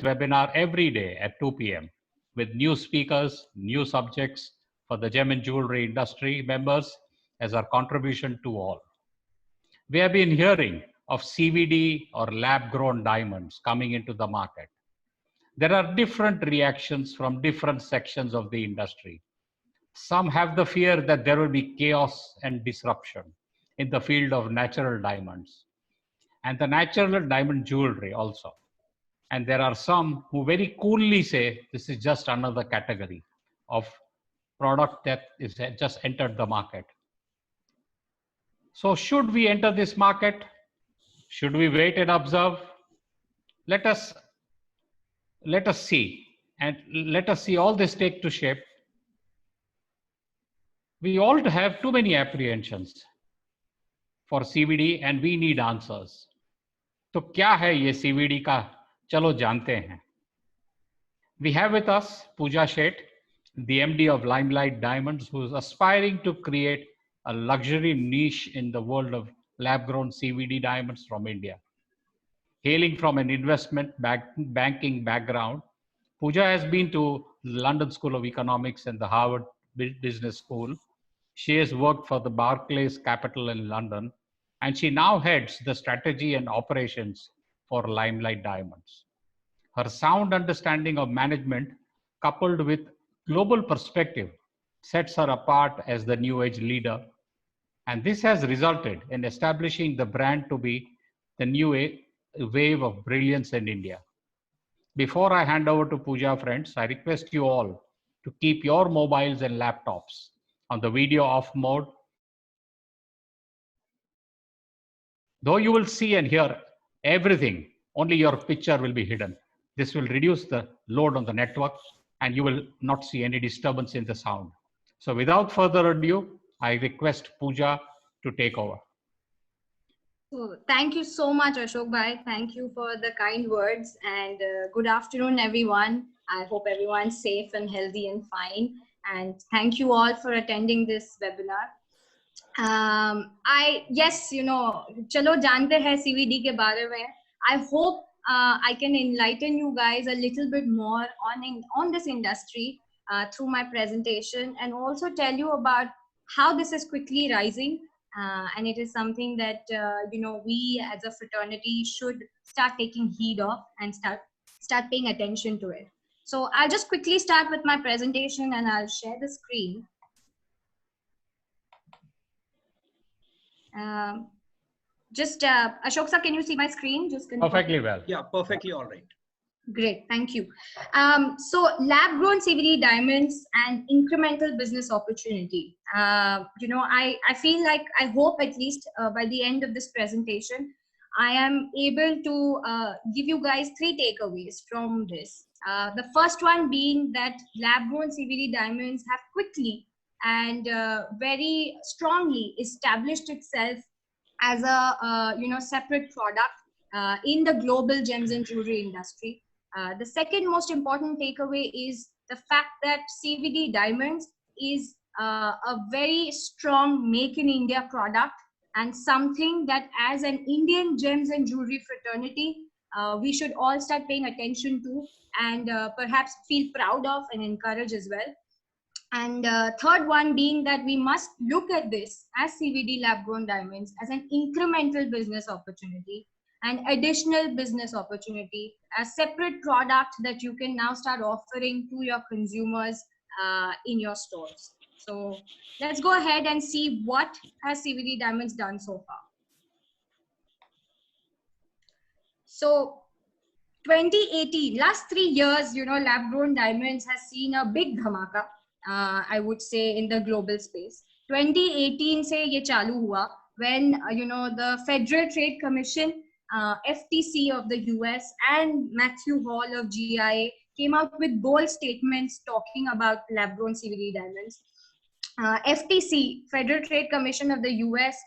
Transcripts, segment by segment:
webinar every day at 2 p.m. with new speakers, new subjects for the gem and jewelry industry members as our contribution to all. We have been hearing of CVD or lab-grown diamonds coming into the market. There are different reactions from different sections of the industry. Some have the fear that there will be chaos and disruption in the field of natural diamonds and the natural diamond jewelry also. And there are some who very coolly say this is just another category of product that is just entered the market. So should we enter this market? Should we wait and observe? Let us see, and let us see all this take to shape. We all have too many apprehensions for CVD and we need answers. तो क्या है ये CVD का? चलो जानते हैं. We have with us Pooja Sheth, the MD of Limelight Diamonds, who is aspiring to create a luxury niche in the world of lab-grown CVD diamonds from India. Hailing from an investment banking background, Pooja has been to the London School of Economics and the Harvard Business School. She has worked for the Barclays Capital in London, and she now heads the strategy and operations for Limelight Diamonds. Her sound understanding of management, coupled with global perspective, sets her apart as the new age leader. And this has resulted in establishing the brand to be the new wave of brilliance in India. Before I hand over to Pooja, friends, I request you all to keep your mobiles and laptops on the video off mode. Though you will see and hear everything, only your picture will be hidden. This will reduce the load on the network and you will not see any disturbance in the sound. So without further ado, I request Pooja to take over. So thank you so much, Ashok Bhai. Thank you for the kind words and good afternoon, everyone. I hope everyone's safe and healthy and fine. And thank you all for attending this webinar. Yes, you know, chalo jante hai CVD ke baare mein. I hope I can enlighten you guys a little bit more on this industry through my presentation and also tell you about how this is quickly rising. And it is something that, you know, we as a fraternity should start taking heed of and start paying attention to it. So I'll just quickly start with my presentation and I'll share the screen. Ashok sir, can you see my screen? Just perfectly well. Yeah, perfectly all right. Great, thank you. So lab-grown CVD diamonds and incremental business opportunity. You know, I feel like, I hope at least by the end of this presentation, I am able to give you guys 3 takeaways from this. The first one being that lab-grown CVD diamonds have quickly and very strongly established itself as a you know, separate product in the global gems and jewelry industry. The second most important takeaway is the fact that CVD diamonds is a very strong make in India product and something that as an Indian gems and jewelry fraternity, we should all start paying attention to and perhaps feel proud of and encourage as well. And third one being that we must look at this as CVD lab-grown diamonds as an incremental business opportunity and additional business opportunity, a separate product that you can now start offering to your consumers in your stores. So let's go ahead and see what has CVD diamonds done so far. So 2018, last 3 years, you know, lab-grown diamonds has seen a big dhamaka. I would say in the global space. 2018 se ye chalu hua when you know, the Federal Trade Commission, FTC of the US and Matthew Hall of GIA came out with bold statements talking about lab-grown CVD diamonds. FTC, Federal Trade Commission of the US,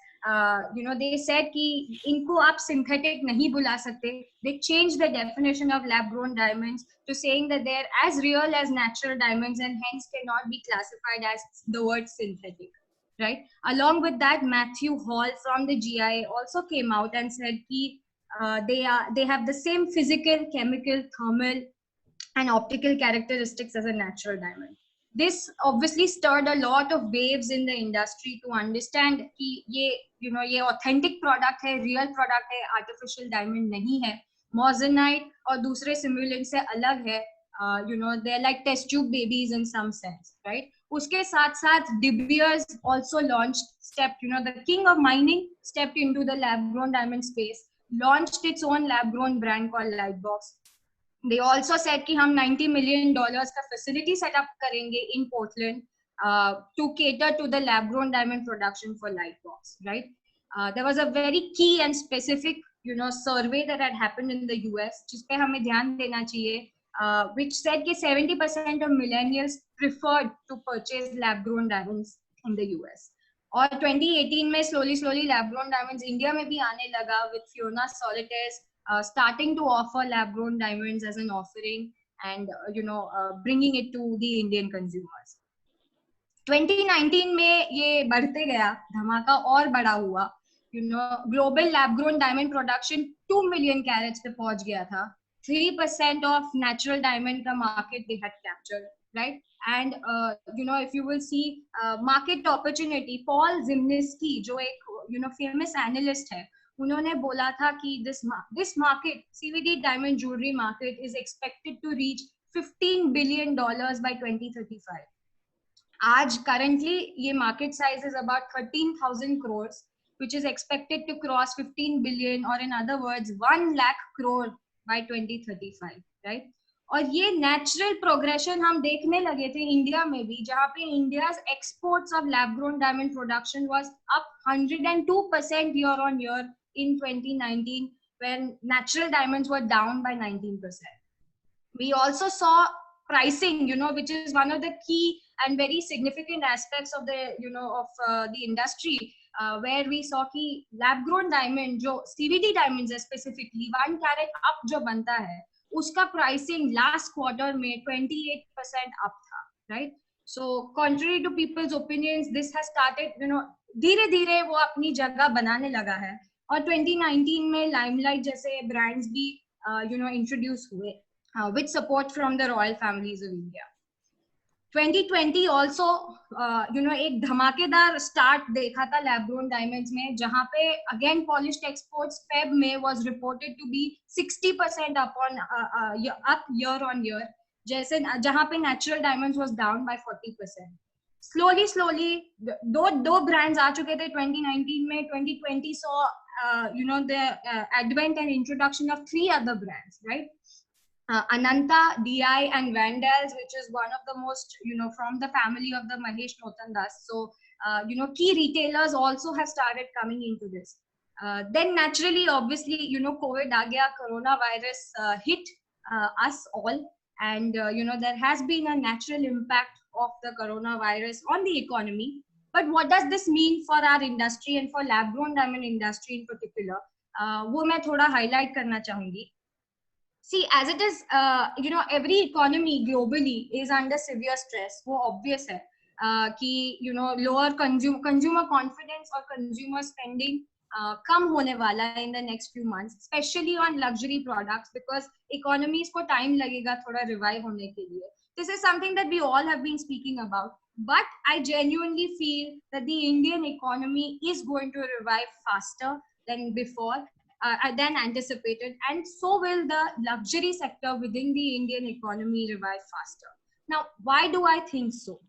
you know, they said ki inko aap synthetic nahi bula sakte. They changed the definition of lab-grown diamonds to saying that they're as real as natural diamonds and hence cannot be classified as the word synthetic, right? Along with that, Matthew Hall from the GIA also came out and said ki They have the same physical, chemical, thermal, and optical characteristics as a natural diamond. This obviously stirred a lot of waves in the industry to understand कि ये authentic product है, real product है, artificial diamond नहीं है, moissanite और दूसरे simulant से अलग है. They're like test tube babies in some sense, right? उसके साथ साथ De Beers also launched, the king of mining stepped into the lab grown diamond space, launched its own lab grown brand called Lightbox. They also said कि हम $90 million का facility set up करेंगे in Portland to cater to the lab grown diamond production for Lightbox, right? There was a very key and specific survey that had happened in the US जिस पे हमें ध्यान देना चाहिए, which said कि 70% of millennials preferred to purchase lab grown diamonds in the US. और 2018 में slowly lab grown diamonds India में भी आने लगा with Fiona Solitaires starting to offer lab grown diamonds as an offering and bringing it to the Indian consumers. 2019 में ये बढ़ते गया, धमाका और बड़ा हुआ. Global lab grown diamond production 2 million carats पे पहुंच गया था. 3% of natural diamond का market they had captured, right? And if you will see market opportunity, Paul Zimnisky जो एक famous analyst है, उन्होंने बोला था कि this market, CVD diamond jewelry market, is expected to reach $15 billion by 2035. आज currently ये market size is about 13,000 crores, which is expected to cross 15 billion, or in other words 1 lakh crore by 2035, right? और ये natural progression हम देखने लगे थे India में भी, जहाँ पे India's exports of lab grown diamond production was up 102% year on year in 2019, when natural diamonds were down by 19%. We also saw pricing, which is one of the key and very significant aspects of the the industry, where we saw कि lab grown diamond जो CVD diamonds है specifically 1 carat up जो बनता है, उसका pricing last quarter में 28% up था, right? So contrary to people's opinions, this has started धीरे धीरे वो अपनी जगह बनाने लगा है. और 2019 में Limelight जैसे brands भी introduce हुए with support from the royal families of India. 2020 also एक धमाकेदार start देखा था lab grown diamonds में, जहाँ पे again polished exports Feb में was reported to be 60% up year on year, जहाँ पे natural diamonds was down by 40%. Slowly दो brands आ चुके थे 2019 में. 2020 saw the advent and introduction of 3 other brands, right? Ananta, DI, and Vandals, which is one of the most, from the family of the Mahesh Notandas. So, key retailers also have started coming into this. Then naturally, obviously, COVID aa gaya, coronavirus hit us all. And, there has been a natural impact of the coronavirus on the economy. But what does this mean for our industry and for lab grown diamond industry in particular? वो मैं थोड़ा highlight करना चाहूंगी. See, as it is, every economy globally is under severe stress. वो obvious है कि lower consumer confidence or consumer spending कम होने वाला है in the next few months, especially on luxury products, because economies को time लगेगा थोड़ा revive होने के लिए. This is something that we all have been speaking about. But I genuinely feel that the Indian economy is going to revive faster than before. Than anticipated, and so will the luxury sector within the Indian economy revive faster. Now, why do I think so?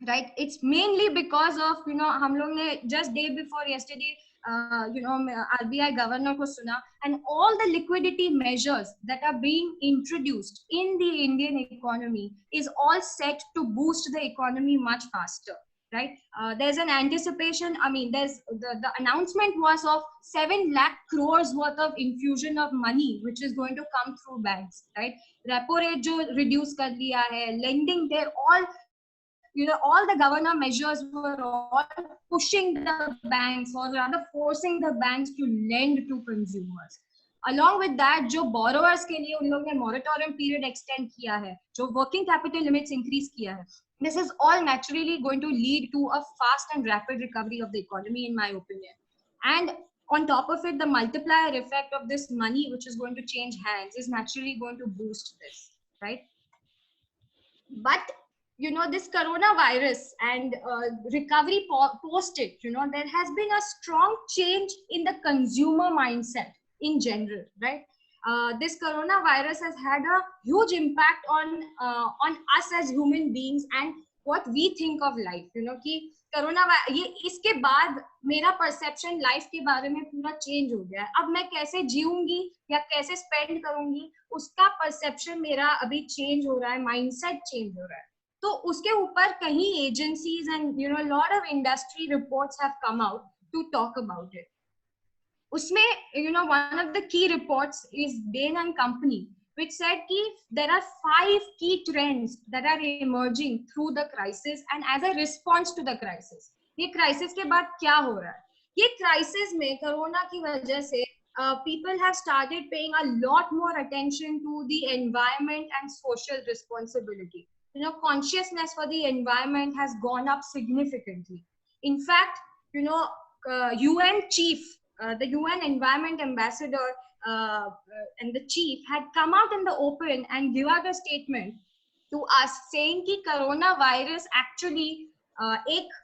Right? It's mainly because of हम लोग ने just day before yesterday RBI governor को सुना, and all the liquidity measures that are being introduced in the Indian economy is all set to boost the economy much faster. Right? There's an anticipation. I mean, there's the announcement was of 7 lakh crores worth of infusion of money, which is going to come through banks. Right? Repo rate jo reduce kar liya hai, lending there, all the governor measures were all pushing the banks, or rather forcing the banks to lend to consumers. Along with that, जो borrowers के लिए उन लोग ने moratorium period extend किया है, जो working capital limits increase किया है, this is all naturally going to lead to a fast and rapid recovery of the economy, in my opinion. And on top of it, the multiplier effect of this money which is going to change hands is naturally going to boost this, right? But this coronavirus and recovery post it, there has been a strong change in the consumer mindset in general, right? This coronavirus has had a huge impact on us as human beings and what we think of life. कि corona ये इसके बाद मेरा perception life के बारे में पूरा change हो गया है. अब मैं कैसे जीऊंगी या कैसे स्पेंड करूंगी उसका परसेप्शन मेरा अभी चेंज हो रहा है, माइंडसेट चेंज हो रहा है. तो उसके ऊपर कहीं agencies and lot of industry reports have come out to talk about it. उसमें one of the key reports is Bain and Company, which said कि there are 5 key trends that are emerging through the crisis and as a response to the crisis. ये crisis के बाद क्या हो रहा है? ये crisis में कोरोना की वजह से people have started paying a lot more attention to the environment and social responsibility. Consciousness for the environment has gone up significantly. In fact, UN chief, the UN environment ambassador and the chief had come out in the open and give out a statement to us saying कि coronavirus actually एक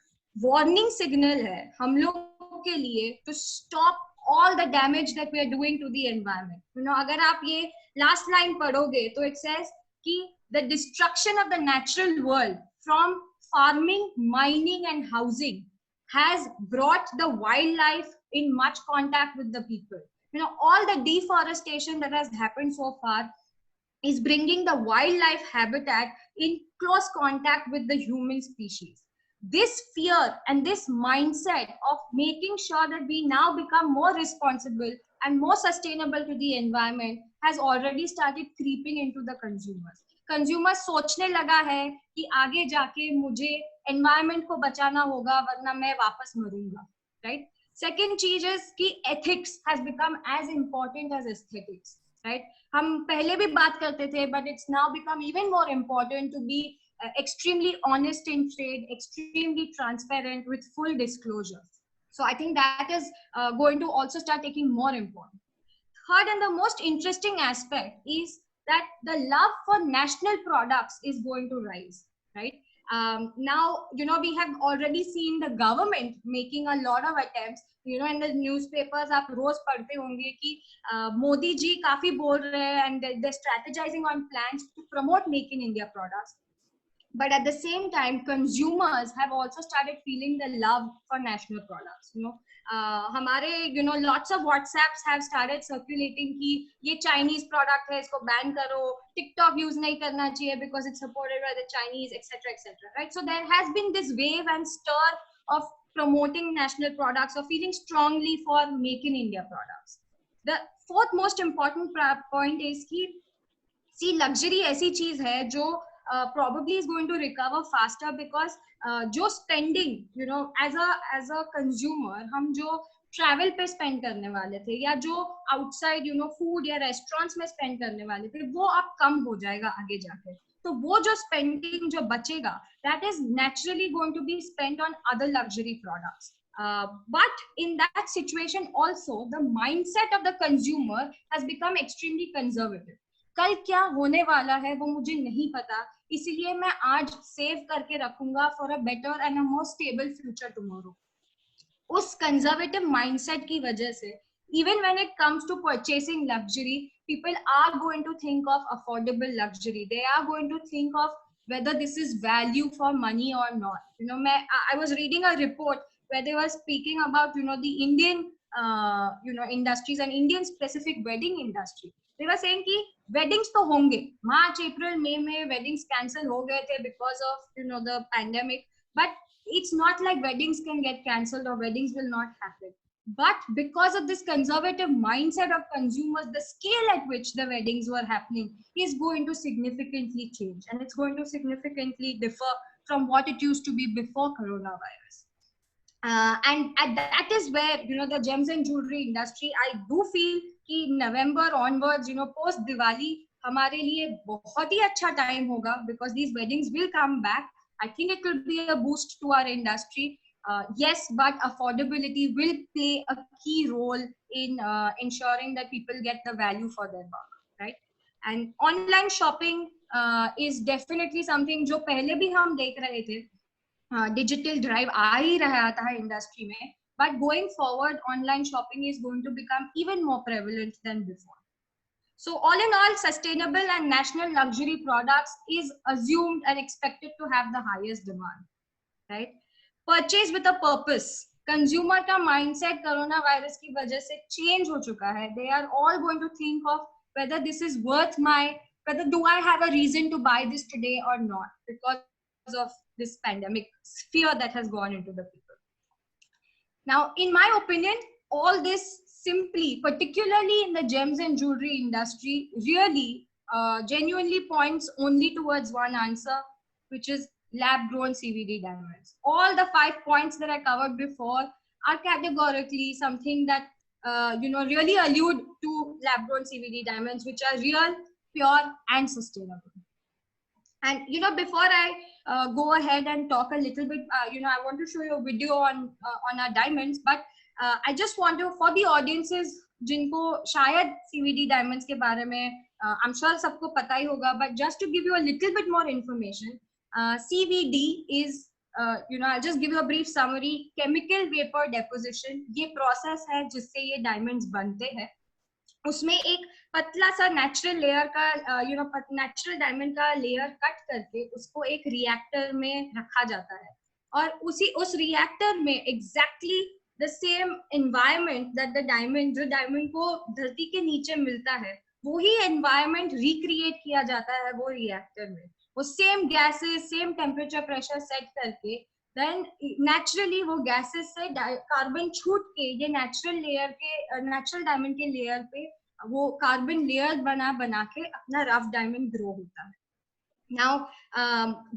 warning signal है हम लोगों के लिए to stop all the damage that we are doing to the environment. अगर आप ये last line पढ़ोगे तो it says कि the destruction of the natural world from farming, mining and housing has brought the wildlife in much contact with the people. All the deforestation that has happened so far is bringing the wildlife habitat in close contact with the human species. This fear and this mindset of making sure that we now become more responsible and more sustainable to the environment has already started creeping into the consumers. Consumers सोचने लगा है कि आगे जाके मुझे environment को बचाना होगा वरना मैं वापस मरूंगा, right? Second चीज is कि ethics has become as important as aesthetics, right? हम पहले भी बात करते थे, but it's now become even more important to be extremely honest in trade, extremely transparent with full disclosure. So I think that is going to also start taking more important. Third and the most interesting aspect is that the love for national products is going to rise, right? Now, we have already seen the government making a lot of attempts. In the newspapers, आप रोज पढ़ते होंगे कि मोदी जी काफी बोल रहे हैं and they're strategizing on plans to promote Make in India products. But at the same time, consumers have also started feeling the love for national products. हमारे lots of WhatsApps have started circulating कि ये Chinese product है, इसको ban करो, TikTok use नहीं करना चाहिए because it's supported by the Chinese, etc., right? So there has been this wave and stir of promoting national products or feeling strongly for Make in India products. The fourth most important point is कि see, luxury ऐसी चीज है जो probably is going to recover faster because जो spending, as a consumer, हम जो travel पे spend करने वाले थे या जो outside, food या restaurants में spend करने वाले थे, वो अब कम हो जाएगा आगे जाके. तो वो जो spending जो बचेगा, that is naturally going to be spent on other luxury products. But in that situation also, the mindset of the consumer has become extremely conservative. कल क्या होने वाला है वो मुझे नहीं पता, इसीलिए मैं आज सेव करके रखूंगा for a better and a more stable future tomorrow. उस conservative mindset की वजह से even when it comes to purchasing luxury, people are going to think of affordable luxury. They are going to think of whether this is value for money or not. I was reading a report where they were speaking about the Indian industries and Indian specific wedding industry. They were saying कि weddings तो होंगे, March, April, May में weddings cancel हो गए थे because of the pandemic, but it's not like weddings can get cancelled or weddings will not happen. But because of this conservative mindset of consumers, the scale at which the weddings were happening is going to significantly change, and it's going to significantly differ from what it used to be before coronavirus. And that is where the gems and jewelry industry, I do feel कि November onwards, post Diwali, हमारे लिए बहुत ही अच्छा time होगा because these weddings will come back. I think it will be a boost to our industry. Yes, but affordability will play a key role in ensuring that people get the value for their buck, right? And online shopping is definitely something जो पहले भी हम देख रहे थे, digital drive आ ही रहा था industry में, but going forward online shopping is going to become even more prevalent than before. So all in all, sustainable and national luxury products is assumed and expected to have the highest demand, right? Purchase with a purpose. Consumer का mindset corona virus की वजह से change हो चुका है. They are all going to think of whether this is worth whether do I have a reason to buy this today or not, because of this pandemic fear that has gone into the people. Now, in my opinion, all this simply, particularly in the gems and jewelry industry, really genuinely points only towards one answer, which is lab-grown CVD diamonds. All the 5 points that I covered before are categorically something that really allude to lab-grown CVD diamonds, which are real, pure, and sustainable. And before I go ahead and talk a little bit, I want to show you a video on our diamonds, but I just want to, for the audiences जिनको शायद CVD diamonds के बारे में I'm sure सबको पता ही होगा, but just to give you a little bit more information, CVD is I'll just give you a brief summary. Chemical vapor deposition, ये process है जिससे ये diamonds बनते हैं. उसमें एक पतला सा नेचुरल लेयर का नेचुरल डायमंड का लेयर कट करके उसको एक रिएक्टर में रखा जाता है, और उस रिएक्टर में exactly the same environment that the diamond, जो डायमंड को धरती के नीचे मिलता है, वही एनवायरनमेंट रिक्रिएट किया जाता है वो रिएक्टर में. वो same gases, same temperature, pressure set करके देन नेचुरली वो गैसेस से कार्बन छूट के ये नेचुरल लेयर के, नेचुरल डायमंड के लेयर पे वो कार्बन लेयर बना के अपना रफ डायमंड ग्रो होता है. Now,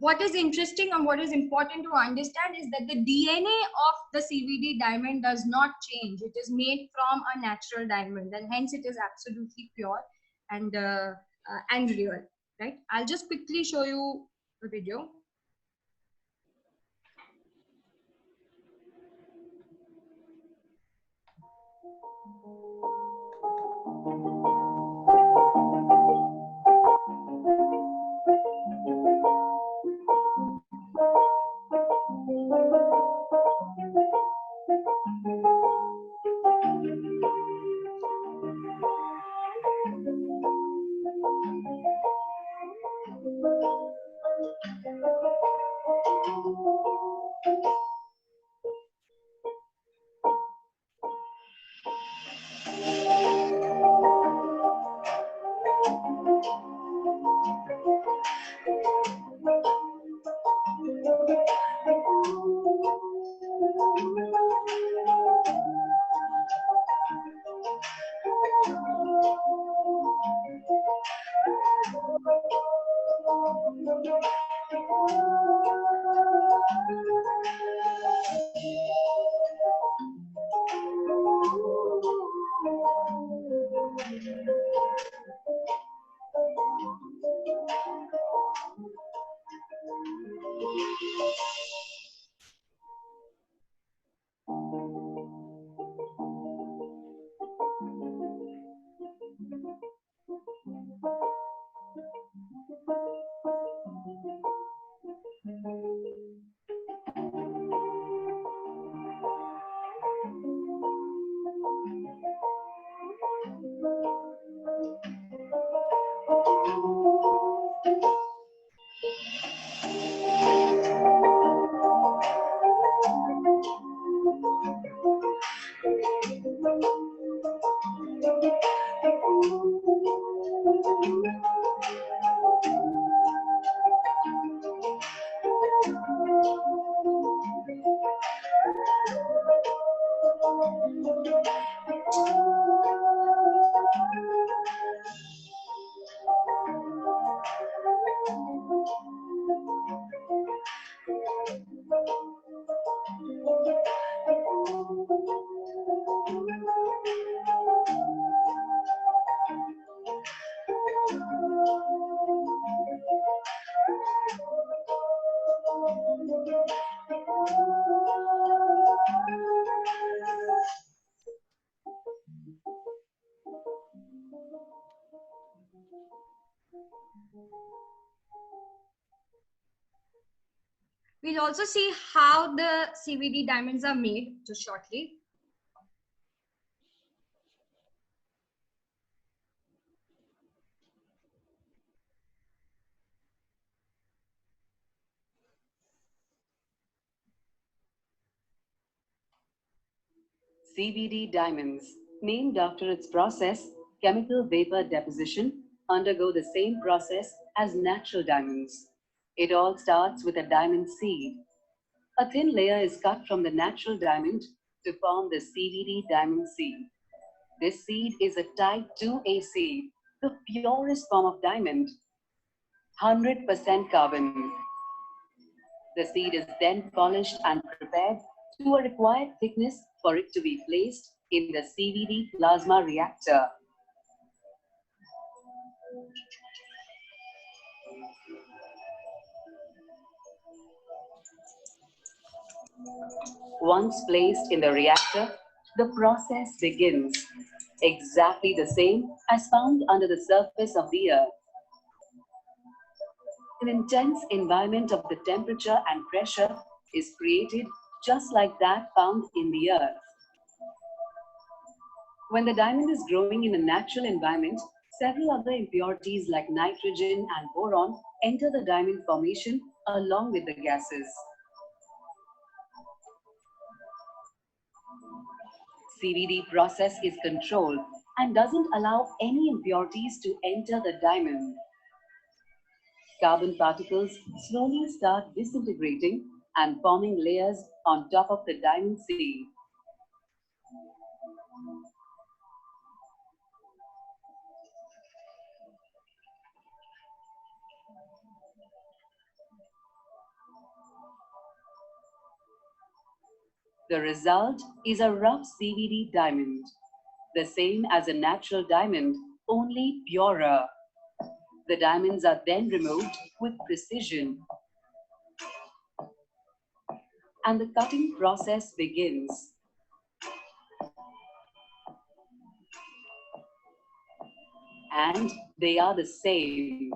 what is interesting and what is important to understand is that the DNA of the CVD diamond does not change. It is made from a natural diamond, and hence it is absolutely pure and real. Right? I'll just quickly show you the video. We'll also see how the CVD diamonds are made just shortly. CVD diamonds, named after its process, chemical vapor deposition, undergo the same process as natural diamonds. It all starts with a diamond seed. A thin layer is cut from the natural diamond to form the CVD diamond seed. This seed is a type 2A seed, the purest form of diamond, 100% carbon. The seed is then polished and prepared to a required thickness for it to be placed in the CVD plasma reactor. Once placed in the reactor, the process begins, exactly the same as found under the surface of the earth. An intense environment of the temperature and pressure is created just like that found in the earth. When the diamond is growing in a natural environment, several other impurities like nitrogen and boron enter the diamond formation along with the gases. CVD process is controlled and doesn't allow any impurities to enter the diamond. Carbon particles slowly start disintegrating and forming layers on top of the diamond seed. The result is a rough CVD diamond, the same as a natural diamond, only purer. The diamonds are then removed with precision, and the cutting process begins. And they are the same.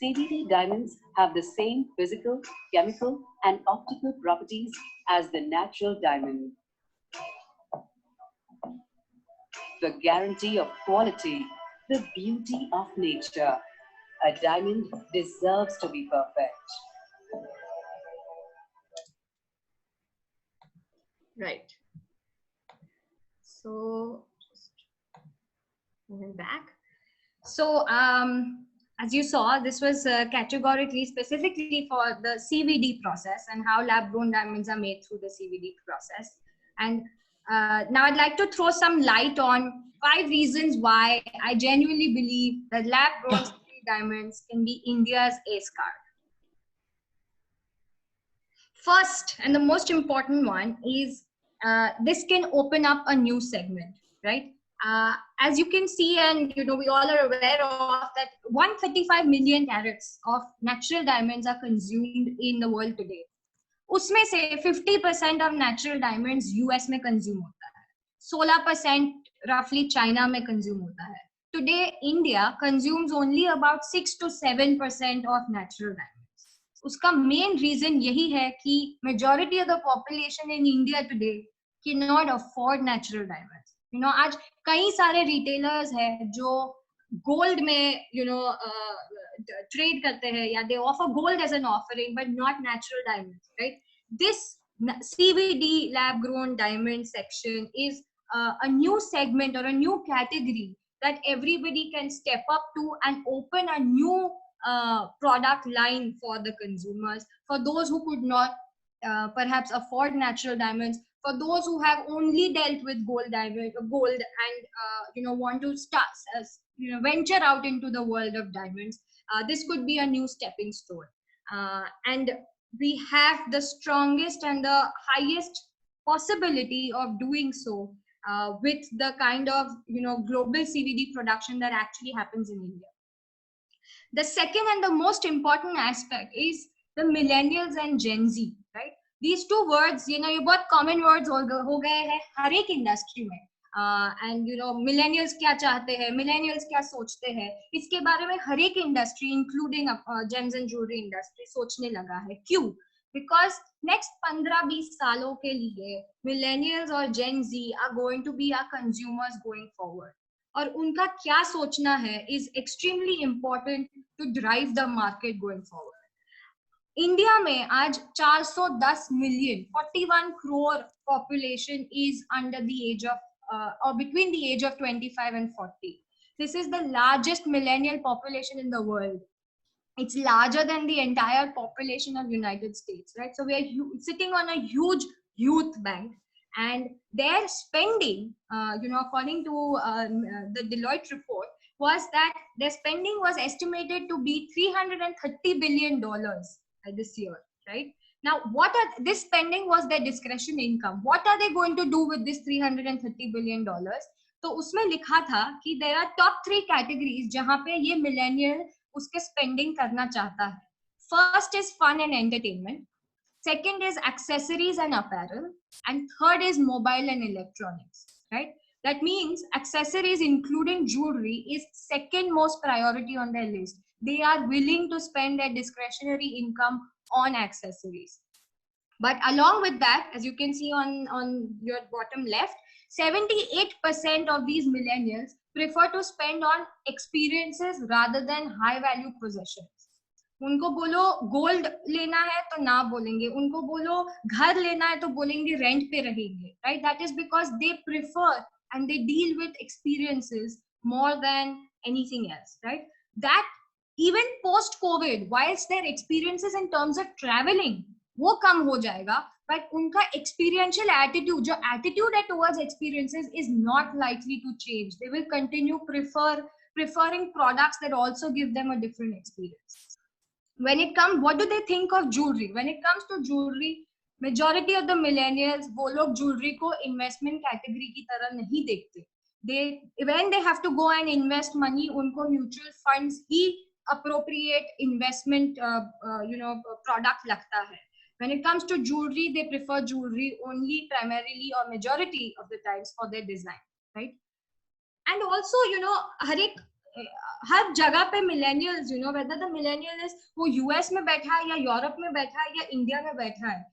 CVD diamonds have the same physical, chemical, and optical properties as the natural diamond. The guarantee of quality, the beauty of nature. A diamond deserves to be perfect. Right. So just moving back. So as you saw, this was categorically specifically for the CVD process and how lab-grown diamonds are made through the CVD process. And now I'd like to throw some light on 5 reasons why I genuinely believe that lab-grown CVD diamonds can be India's ace card. First, and the most important one is this can open up a new segment, right? As you can see, and we all are aware of that 135 million carats of natural diamonds are consumed in the world today. उसमें से 50% of natural diamonds US में consume होता है, 16% roughly China में consume होता है. Today, India consumes only about 6 to 7% of natural diamonds. उसका main reason यही है कि majority of the population in India today cannot afford natural diamonds. आज कई सारे retailers हैं जो gold में trade करते हैं या they offer gold as an offering but not natural diamonds, right? This CVD lab grown diamond section is a new segment or a new category that everybody can step up to and open a new product line for the consumers, for those who could not perhaps afford natural diamonds, for those who have only dealt with gold and want to start venture out into the world of diamonds. This could be a new stepping stone, and we have the strongest and the highest possibility of doing so with the kind of global CVD production that actually happens in India. The second and the most important aspect is the millennials and Gen Z, right? These two words, ये बहुत common words हो गए हैं हर एक industry में. And millennials क्या चाहते हैं, millennials क्या सोचते हैं, इसके बारे में हर एक industry, including gems and jewelry industry, सोचने लगा है. क्यों? because next 15-20 सालों के लिए millennials और Gen Z are going to be our consumers going forward. और उनका क्या सोचना है is extremely important to drive the market going forward. India में आज 410 million 41 crore population is under the age of or between the age of 25 and 40. This is the largest millennial population in the world. It's larger than the entire population of United States, right? So we are sitting on a huge youth bank, and their spending, according to the Deloitte report, was that their spending was estimated to be $330 billion this year, right? Now, this spending was their discretion income. What are they going to do with this $330 billion? तो उसमें लिखा था कि there are top 3 categories जहां पे ये millennial उसके spending करना चाहता है. First is fun and entertainment. Second is accessories and apparel. And third is mobile and electronics, right? That means accessories, including jewelry, is second most priority on their list. They are willing to spend their discretionary income on accessories. But along with that, as you can see on your bottom left, 78% of these millennials prefer to spend on experiences rather than high value possessions. उनको बोलो gold लेना है तो ना बोलेंगे, उनको बोलो घर लेना है तो बोलेंगे रेंट पे रहेंगे, right? That is because they prefer and they deal with experiences more than anything else, right? That even post COVID, whilst their experiences in terms of traveling वो कम हो जाएगा, but उनका experiential attitude, जो attitude है towards experiences is not likely to change. They will continue preferring products that also give them a different experience. When it comes, what do they think of jewelry? When it comes to jewelry, majority of the millennials, वो लोग jewelry को investment category की तरह नहीं देखते. When they have to go and invest money, उनको mutual funds ही appropriate investment, product लगता है. When it comes to jewelry, they prefer jewelry only primarily or majority of the times for their design, right? And also, हर जगह पे millennials, whether the millennial is वो US में बैठा है या Europe में बैठा है या इंडिया में बैठा है,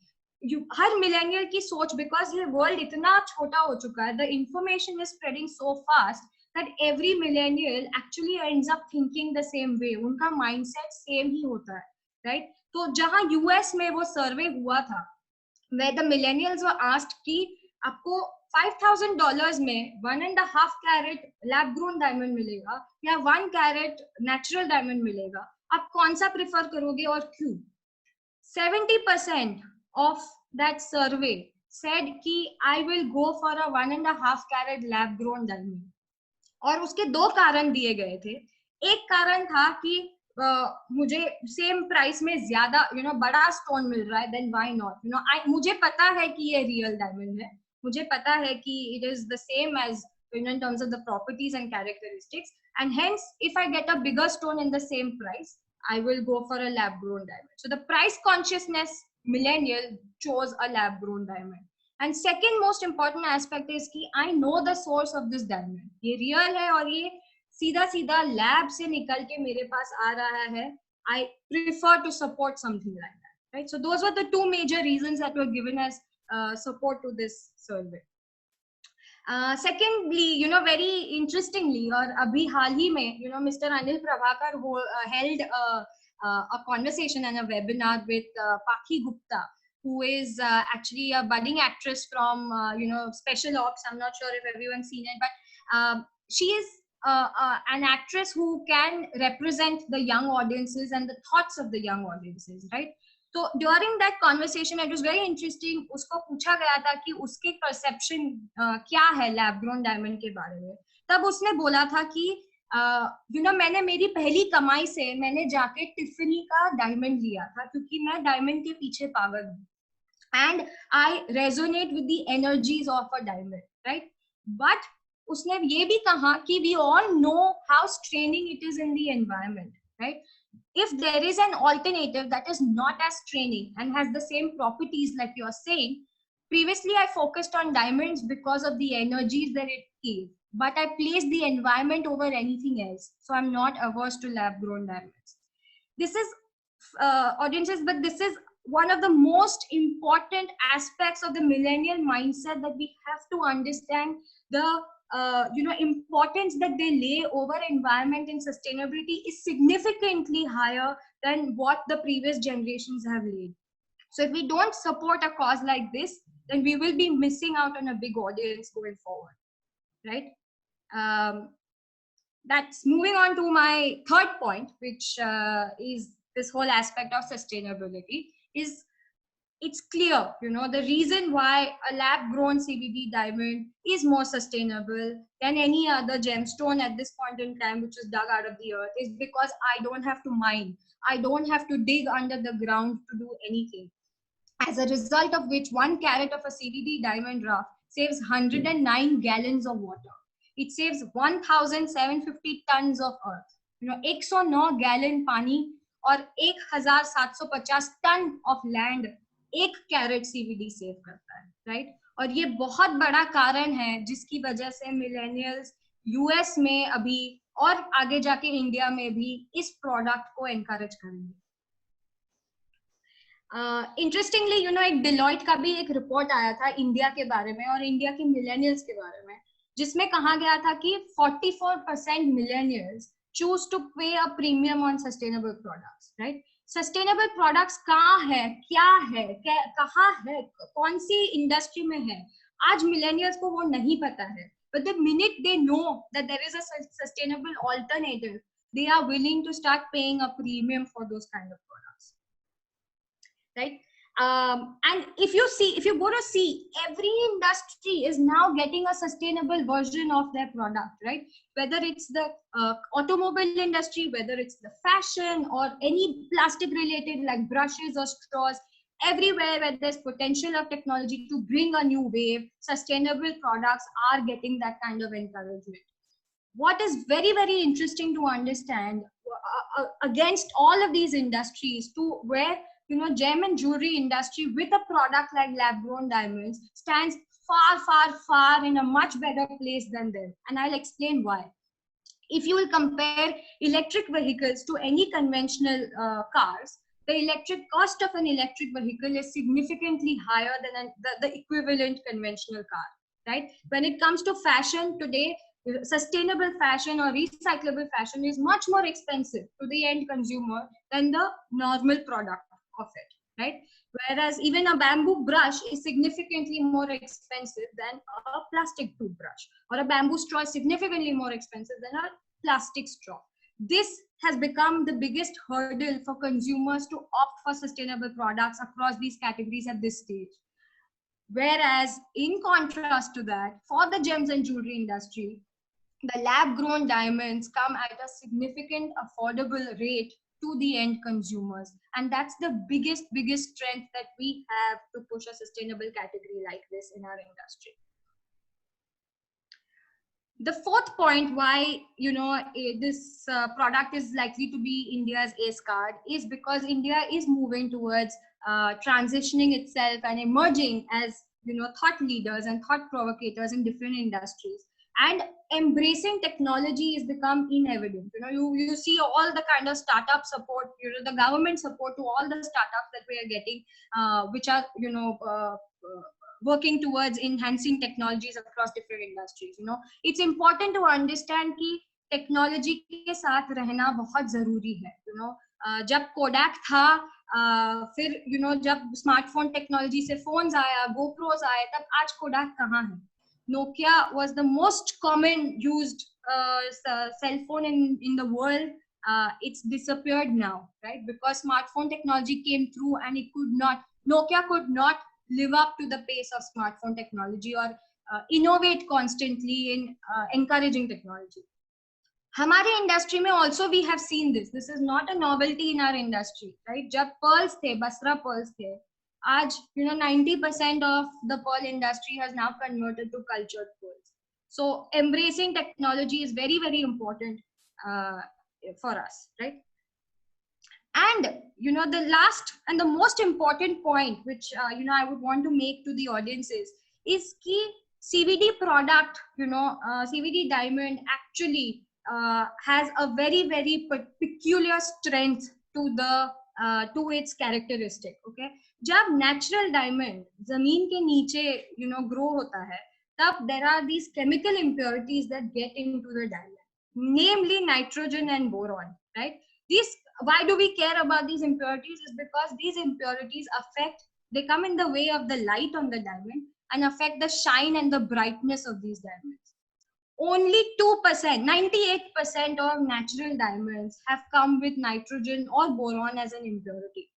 हर millennial की सोच, because ये world इतना छोटा हो चुका है, the information is spreading so fast that every millennial actually ends up thinking the same way. उनका mindset same ही होता है, right? तो जहां यूएस में वो सर्वे हुआ था, where the millennials were asked कि आपको $5,000 में 1.5 कैरेट लैब ग्रोन डायमंड मिलेगा या 1 कैरेट नेचुरल डायमंड मिलेगा, आप कौन सा प्रेफर करोगे और क्यों? 70% of that survey said कि I will go for a 1.5 carat lab grown diamond. और उसके 2 कारण दिए गए थे. एक कारण था कि मुझे सेम प्राइस में ज्यादा बड़ा स्टोन मिल रहा है, देन व्हाई नॉट. मुझे पता है कि ये रियल डायमंड है, मुझे पता है कि it is the same as in terms of the properties and characteristics, and hence if I get a bigger stone in the same price, I will go for a lab grown diamond. So the price consciousness millennial chose a lab grown diamond. And second most important aspect is कि I know the source of this diamond. ये real है और ये सीधा सीधा lab से निकल के मेरे पास आ रहा है. I prefer to support something like that, right? So those were the 2 major reasons that were given as support to this survey. Secondly, very interestingly, और अभी हाल ही में, Mr. Anil Prabhakar held a conversation and a webinar with Pakhi Gupta, who is actually a budding actress from Special Ops. I'm not sure if everyone's seen it, but she is an actress who can represent the young audiences and the thoughts of the young audiences, right? So during that conversation, it was very interesting. उसको पूछा गया था कि उसके perception क्या है lab grown diamond के बारे में. तब उसने बोला था कि मैंने मेरी पहली कमाई से मैंने जाके टिफनी का डायमंड लिया था क्योंकि मैं डायमंड के पीछे पागल हूँ. And I resonate with the energies of a diamond, right? But उसने ये भी कहा कि we all know how straining it is in the environment, right? If there is an alternative that is not as straining and has the same properties like you're saying, previously I focused on diamonds because of the energies that it gave, but I placed the environment over anything else. So I'm not averse to lab grown diamonds. This is audiences, but this is one of the most important aspects of the millennial mindset, that we have to understand the importance that they lay over environment and sustainability is significantly higher than what the previous generations have laid. So if we don't support a cause like this, then we will be missing out on a big audience going forward, right? That's moving on to my third point, which is this whole aspect of sustainability. Is it's clear, the reason why a lab grown CVD diamond is more sustainable than any other gemstone at this point in time, which is dug out of the earth, is because I don't have to mine. I don't have to dig under the ground to do anything. As a result of which, 1 carat of a CVD diamond rough saves 109 gallons of water. It saves 1,750 tons of earth. 109 gallon पानी और 1,750 ton of land 1 carat CVD save करता है, right? और ये बहुत बड़ा कारण है जिसकी वजह से मिलेनियल्स यूएस में अभी और आगे जाके इंडिया में भी इस प्रोडक्ट को एनकरेज करेंगे. इंटरेस्टिंगली एक डिलॉयट का भी एक रिपोर्ट आया था इंडिया के बारे में और इंडिया के मिलेनियल्स के बारे में, जिसमें कहा गया था कि 44% millennials choose to pay a premium on sustainable products, right? Sustainable products कहाँ है, क्या है, कहाँ है, कौन सी इंडस्ट्री में है, आज मिलेनियल्स को वो नहीं पता है. But the minute they know that there is a sustainable alternative, they are willing to start paying a premium for those kind of products, right? And if you go to see, every industry is now getting a sustainable version of their product, right? Whether it's the automobile industry, whether it's the fashion or any plastic related like brushes or straws, everywhere where there's potential of technology to bring a new wave, sustainable products are getting that kind of encouragement. What is very, very interesting to understand against all of these industries, to where gem and jewelry industry with a product like lab grown diamonds stands far, far, far in a much better place than them. And I'll explain why. If you will compare electric vehicles to any conventional cars, the electric cost of an electric vehicle is significantly higher than the equivalent conventional car, right? When it comes to fashion today, sustainable fashion or recyclable fashion is much more expensive to the end consumer than the normal product of it, right? Whereas even a bamboo brush is significantly more expensive than a plastic toothbrush, or a bamboo straw is significantly more expensive than a plastic straw. This has become the biggest hurdle for consumers to opt for sustainable products across these categories at this stage. Whereas in contrast to that, for the gems and jewelry industry, the lab grown diamonds come at a significant affordable rate to the end consumers. And that's the biggest strength that we have to push a sustainable category like this in our industry. The fourth point why this product is likely to be India's ace card is because India is moving towards transitioning itself and emerging as thought leaders and thought provocators in different industries. And embracing technology has become inevitable. You see all the kind of startup support, the government support to all the startups that we are getting, which are working towards enhancing technologies across different industries. It's important to understand कि technology के साथ रहना बहुत जरूरी है. जब Kodak था, फिर जब smartphone technology से phones आया, GoPros आए, तब आज Kodak कहाँ है? Nokia was the most common used cell phone in the world. It's disappeared now, right? Because smartphone technology came through and Nokia could not live up to the pace of smartphone technology or innovate constantly in encouraging technology. हमारे industry में also we have seen this. This is not a novelty in our industry, right? जब pearls थे, Basra pearls थे, आज 90% of the pearl industry has now converted to cultured pearls. So embracing technology is very, very important for us, right? And the last and the most important point which I would want to make to the audiences is कि CVD product, CVD diamond actually has a very, very peculiar strength to the to its characteristic. Okay, जब natural diamond जमीन के नीचे grow होता है, तब there are these chemical impurities that get into the diamond, namely nitrogen and boron, right? These, why do we care about these impurities? Is because these impurities they come in the way of the light on the diamond and affect the shine and the brightness of these diamonds. Only 2%, 98% of natural diamonds have come with nitrogen or boron as an impurity.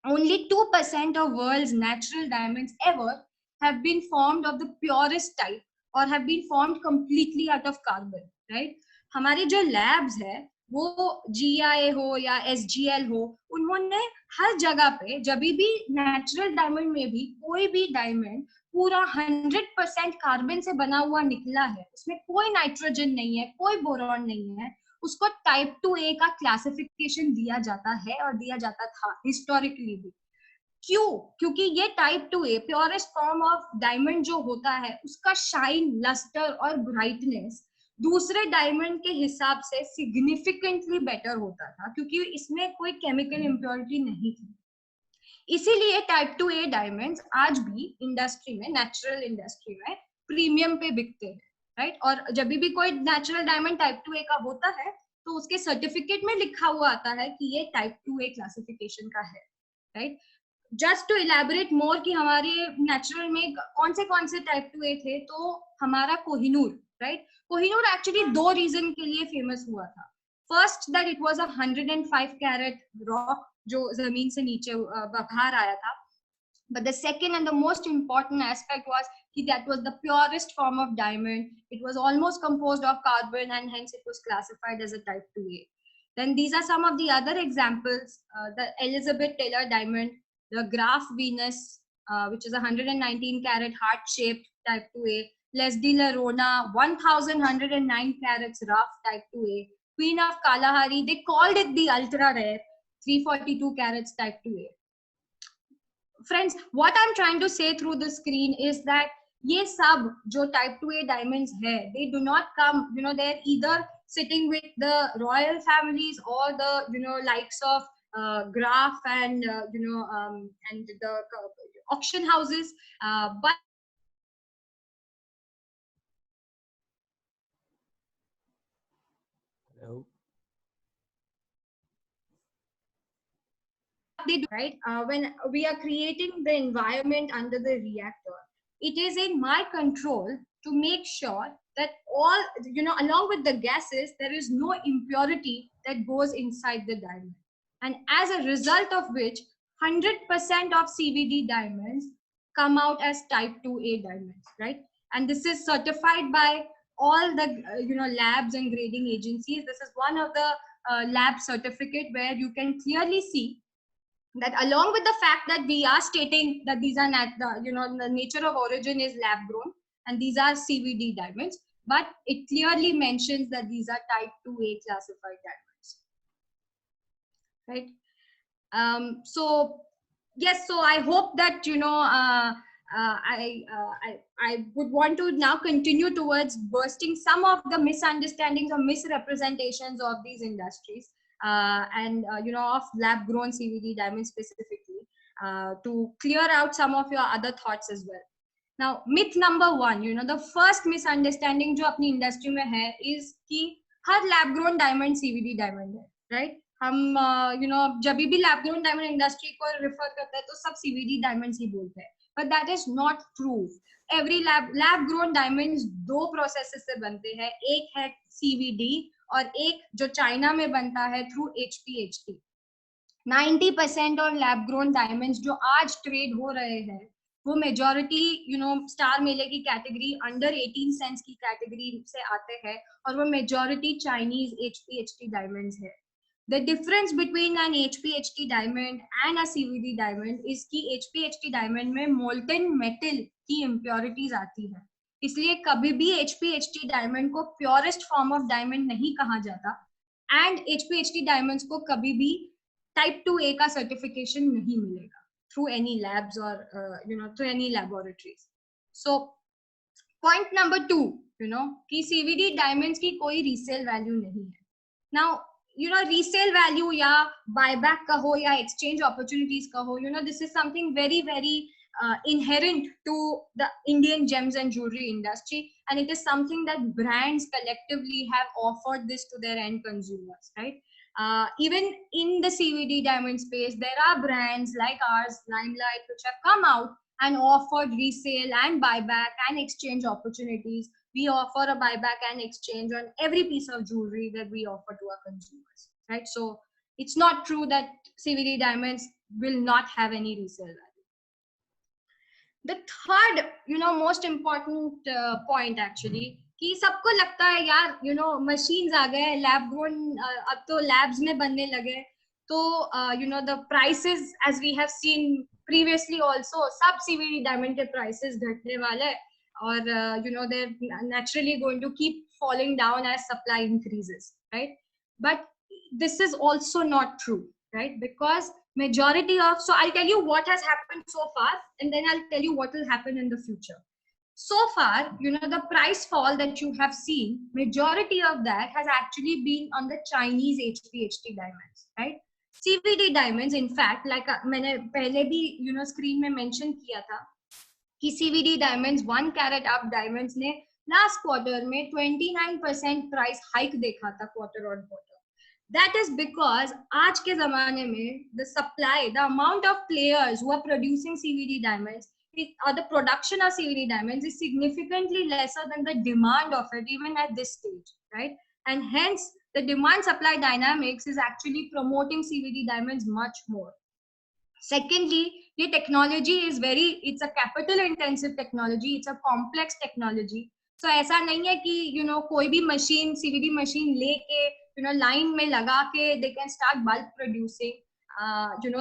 Only 2% of world's natural diamonds ever have been formed of the purest type or have been formed completely out of carbon, right? हमारे जो labs है, वो GIA हो या SGL हो, उन्होंने हर जगह पे जब भी natural diamond में भी कोई भी diamond पूरा 100% कार्बन से बना हुआ निकला है, उसमें कोई नाइट्रोजन नहीं है, कोई बोरॉन नहीं है, उसको टाइप 2A का क्लासिफिकेशन दिया जाता है और दिया जाता था हिस्टोरिकली भी. क्यों? क्योंकि ये type 2A purest form of diamond जो होता है, उसका शाइन, लस्टर और ब्राइटनेस दूसरे डायमंड के हिसाब से सिग्निफिकेंटली बेटर होता था, क्योंकि इसमें कोई केमिकल इम्प्योरिटी नहीं थी. इसीलिए टाइप 2A डायमंड्स आज भी इंडस्ट्री में, नेचुरल इंडस्ट्री में प्रीमियम पे बिकते हैं, राइट? और जब भी कोई नेचुरल डायमंड टाइप 2A का होता है, तो उसके सर्टिफिकेट में लिखा हुआ आता है कि ये टाइप 2A क्लासिफिकेशन का है, राइट? जस्ट टू इलैबोरेट मोर कि हमारे नेचुरल में कौन से टाइप 2A थे, तो हमारा Kohinoor, right? Kohinoor actually 2 reason के लिए फेमस हुआ था. First, that it was a 105 carat rock जो जमीन से नीचे बाहर आया था. But the second and the most important aspect was that was the purest form of diamond. It was almost composed of carbon and hence it was classified as a type 2A. Then these are some of the other examples. The Elizabeth Taylor diamond, the Graf Venus, which is a 119 carat heart-shaped type 2A. Leslie Larona, 1109 carats rough type 2A. Queen of Kalahari, they called it the ultra rare 342 carats type 2A. Friends, what I'm trying to say through the screen is that ये सब जो type 2A diamonds है, they do not come, they're either sitting with the royal families or the, likes of Graf and, and the auction houses, but Hello. they do, right? When we are creating the environment under the reactor, it is in my control to make sure that all, along with the gases, there is no impurity that goes inside the diamond. And as a result of which, 100% of CVD diamonds come out as type 2A diamonds, right? And this is certified by all the, labs and grading agencies. This is one of the lab certificate where you can clearly see that along with the fact that we are stating that these are the nature of origin is lab grown and these are CVD diamonds, but it clearly mentions that these are type 2A classified diamonds, right? So yes, so I hope that I would want to now continue towards bursting some of the misunderstandings or misrepresentations of these industries. And of lab grown CVD diamonds specifically, to clear out some of your other thoughts as well. Now, myth number 1, the first misunderstanding जो अपनी industry में है is कि हर lab grown diamond CVD diamond है, right? हम जब भी lab grown diamond industry को refer करते हैं तो सब CVD diamonds ही बोलते हैं, but that is not true. Every lab grown diamonds 2 processes से बनते हैं, एक है CVD और एक जो चाइना में बनता है थ्रू HPHT. 90% और लैब ग्रोन डायमंड्स जो आज ट्रेड हो रहे हैं वो मेजॉरिटी स्टार मेले की कैटेगरी अंडर 18 सेंट्स की कैटेगरी से आते हैं और वो मेजॉरिटी चाइनीज HPHT डायमंड्स है. The difference between an HPHT diamond and a CVD diamond is कि HPHT diamond में molten metal की impurities आती है, इसलिए कभी भी HPHT डायमंड को प्योरेस्ट फॉर्म ऑफ डायमंड नहीं कहा जाता एंड HPHT डायमंड्स को कभी भी टाइप 2A का सर्टिफिकेशन नहीं मिलेगा थ्रू एनी लैब्स और through any laboratories. So point number 2, कि CVD डायमंड्स की कोई रीसेल वैल्यू नहीं है. नाउ resale value या buyback कहो या exchange opportunities कहो, this is something very, very inherent to the Indian gems and jewelry industry, and it is something that brands collectively have offered this to their end consumers, right? Even in the CVD diamond space, there are brands like ours, Limelight, which have come out and offered resale and buyback and exchange opportunities. We offer a buyback and exchange on every piece of jewelry that we offer to our consumers, right? So it's not true that CVD diamonds will not have any resale value. The third, most important point actually, कि सबको लगता है यार, machines आ गए, lab grown, अब तो labs में बनने लगे, तो the prices, as we have seen previously also, सब CVD diamond के prices घटने वाले हैं, और they're naturally going to keep falling down as supply increases, right? But this is also not true, right? Because majority of, so I'll tell you what has happened so far, and then I'll tell you what will happen in the future. So far, the price fall that you have seen, majority of that has actually been on the Chinese HPHT diamonds, right? CVD diamonds, in fact, like मैंने पहले भी screen में mention किया था कि CVD diamonds, 1 carat up diamonds ने last quarter में 29% price hike देखा था quarter on quarter. That is because आज के ज़माने में the supply, the amount of players who are producing CVD diamonds, or the production of CVD diamonds is significantly lesser than the demand of it, even at this stage, right? And hence, the demand-supply dynamics is actually promoting CVD diamonds much more. Secondly, the technology is it's a capital-intensive technology. It's a complex technology. So ऐसा नहीं है कि कोई भी machine, CVD machine लेके line में लगा के they can start bulk producing.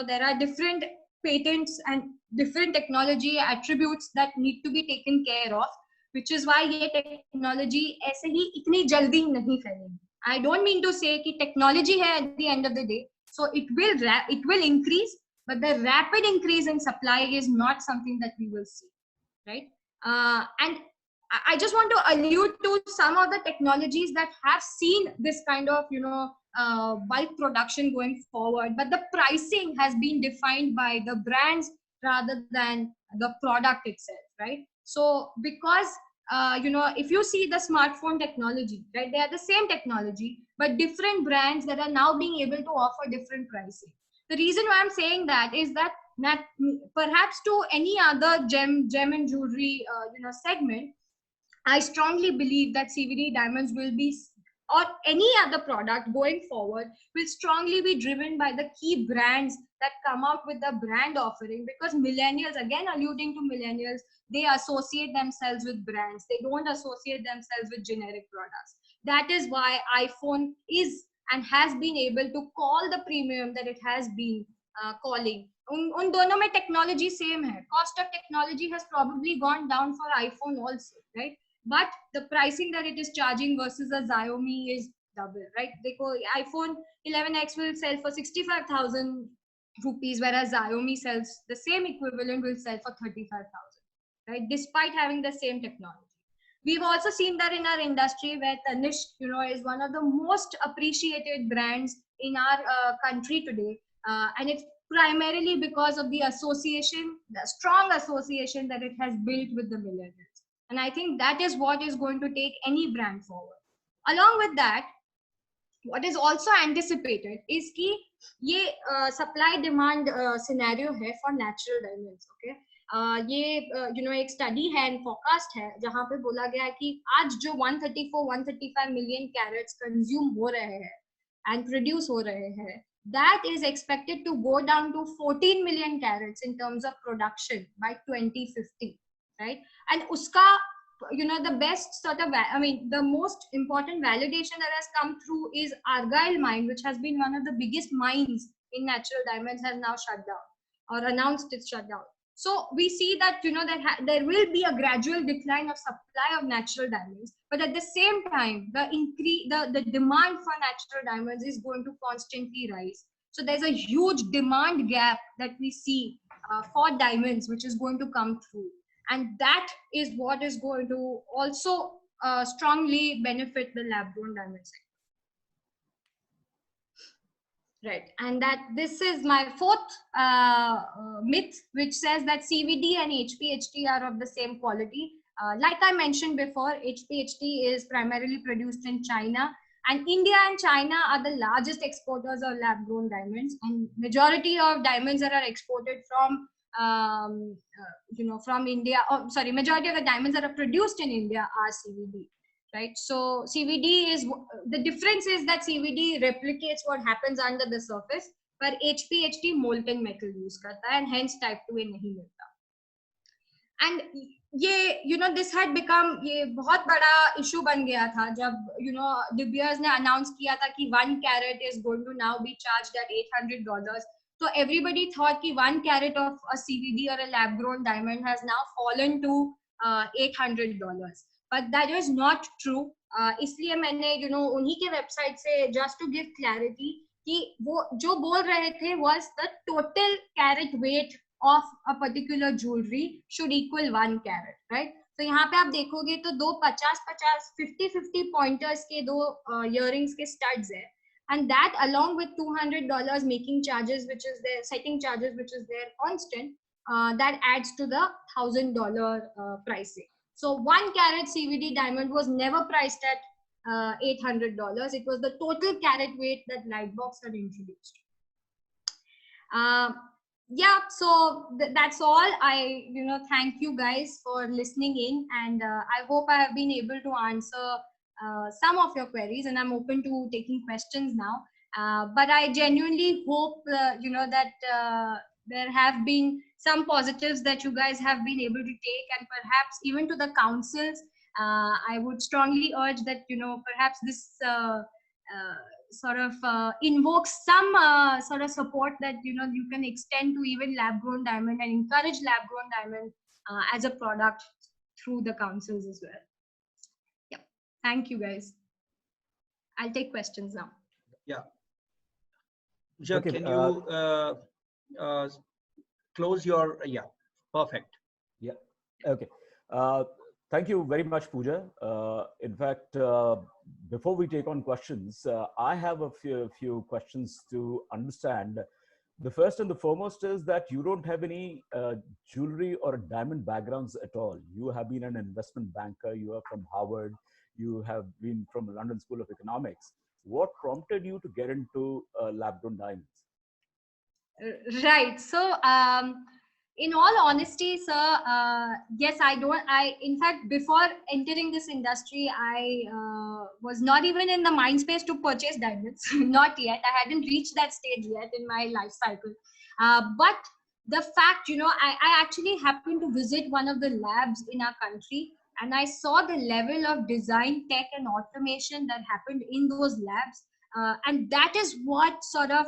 There are different patents and different technology attributes that need to be taken care of, which is why ये technology ऐसे ही इतनी जल्दी नहीं फैलेगी. I don't mean to say कि technology है at the end of the day, so it will increase, but the rapid increase in supply is not something that we will see, right? And I just want to allude to some of the technologies that have seen this kind of bulk production going forward, but the pricing has been defined by the brands rather than the product itself, right? So because if you see the smartphone technology, right, they are the same technology, but different brands that are now being able to offer different pricing. The reason why I'm saying that is that perhaps to any other gem and jewelry segment, I strongly believe that CVD diamonds will be, or any other product going forward, will strongly be driven by the key brands that come out with the brand offering, because millennials, again alluding to millennials, they associate themselves with brands. They don't associate themselves with generic products. That is why iPhone is and has been able to call the premium that it has been calling. उन दोनों में technology same है. Cost of technology has probably gone down for iPhone also, right? But the pricing that it is charging versus a Xiaomi is double, right? Dekho, iPhone 11X will sell for 65,000 rupees, whereas Xiaomi sells the same equivalent will sell for 35,000, right? Despite having the same technology. We've also seen that in our industry, where Tanishq, is one of the most appreciated brands in our country today, and it's primarily because of the association, the strong association that it has built with the millennials. And I think that is what is going to take any brand forward. Along with that, what is also anticipated is कि ये supply demand scenario है for natural diamonds, okay? ये एक study है and forecast है जहाँ पे बोला गया है कि आज जो 134-135 million carats consume हो रहे हैं and produce हो रहे हैं, that is expected to go down to 14 million carats in terms of production by 2050. Right? And uska, the best sort of, the most important validation that has come through is Argyle mine, which has been one of the biggest mines in natural diamonds, has now shut down or announced its shutdown. So we see that, there will be a gradual decline of supply of natural diamonds, but at the same time, the demand for natural diamonds is going to constantly rise. So there's a huge demand gap that we see for diamonds, which is going to come through. And that is what is going to also strongly benefit the lab-grown diamond sector. Right, and that this is my fourth myth, which says that CVD and HPHT are of the same quality. Like I mentioned before, HPHT is primarily produced in China, and India and China are the largest exporters of lab-grown diamonds, and majority of diamonds that are exported from from India, or sorry, majority of the diamonds that are produced in India are CVD. Right, so CVD is, the difference is that CVD replicates what happens under the surface, but HPHT molten metal use करता है, and hence type 2A नहीं मिलता. And ये this had become, ये बहुत बड़ा issue बन गया था जब De Beers ने announce किया था कि 1 carat is going to now be charged at $800. So everybody thought कि 1 carat of a CVD or a lab grown diamond has now fallen to $800. But that is not true. इसलिए मैंने उन्हीं के website से, just to give clarity, कि वो जो बोल रहे थे was the total carat weight of a particular jewelry should equal 1 carat, right? So यहाँ पे आप देखोगे तो दो 50 pointers के दो earrings के studs है, and that along with $200 making charges, which is their setting charges, which is their constant, that adds to the $1,000 pricing. So 1 carat CVD diamond was never priced at $800. It was the total carat weight that Lightbox had introduced. Yeah, so that's all. I thank you guys for listening in, and I hope I have been able to answer some of your queries, and I'm open to taking questions now. But I genuinely hope that there have been some positives that you guys have been able to take, and perhaps even to the councils, I would strongly urge that perhaps this sort of invokes some sort of support that you can extend to even lab grown diamond, and encourage lab grown diamond as a product through the councils as well. Yeah, thank you guys. I'll take questions now. Yeah, Pooja, can you close your perfect. Yeah, okay. Thank you very much, Pooja. In fact, before we take on questions, I have a few questions to understand. The first and the foremost is that you don't have any jewelry or diamond backgrounds at all. You have been an investment banker. You are from Harvard. You have been from the London School of Economics. What prompted you to get into lab-grown diamonds? Right. So, in all honesty, sir, yes, in fact, before entering this industry, I was not even in the mind space to purchase diamonds. Not yet. I hadn't reached that stage yet in my life cycle. But the fact, I actually happened to visit one of the labs in our country, and I saw the level of design, tech, and automation that happened in those labs. And that is what sort of,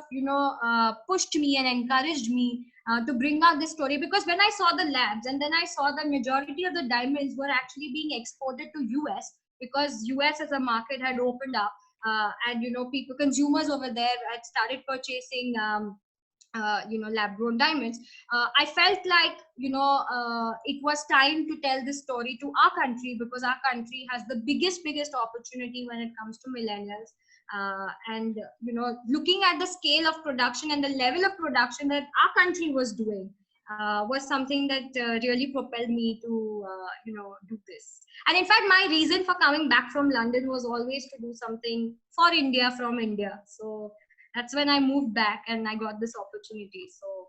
pushed me and encouraged me to bring out this story, because when I saw the labs, and then I saw the majority of the diamonds were actually being exported to US, because US as a market had opened up, and consumers over there had started purchasing lab grown diamonds. I felt like it was time to tell this story to our country, because our country has the biggest opportunity when it comes to millennials. And looking at the scale of production and the level of production that our country was doing was something that really propelled me to do this. And in fact, my reason for coming back from London was always to do something for India, from India. So that's when I moved back and I got this opportunity. So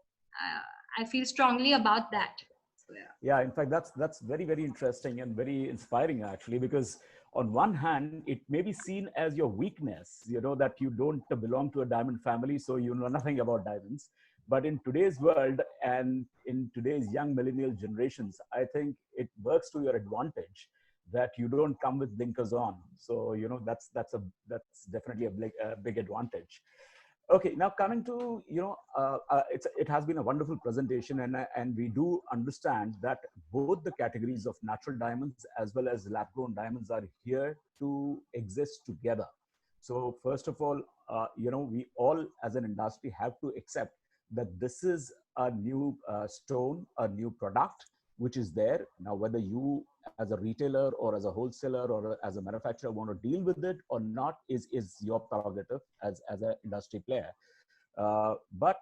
I feel strongly about that. So, yeah, in fact, that's very, very interesting and very inspiring, actually, because on one hand, it may be seen as your weakness, that you don't belong to a diamond family, so you know nothing about diamonds. But in today's world and in today's young millennial generations, I think it works to your advantage that you don't come with blinkers on. So, that's definitely a big advantage. Okay, now coming to, it has been a wonderful presentation, and we do understand that both the categories of natural diamonds as well as lab-grown diamonds are here to exist together. So first of all, we all as an industry have to accept that this is a new stone, a new product, which is there. Now, whether you as a retailer or as a wholesaler or as a manufacturer want to deal with it or not is your prerogative as an industry player. But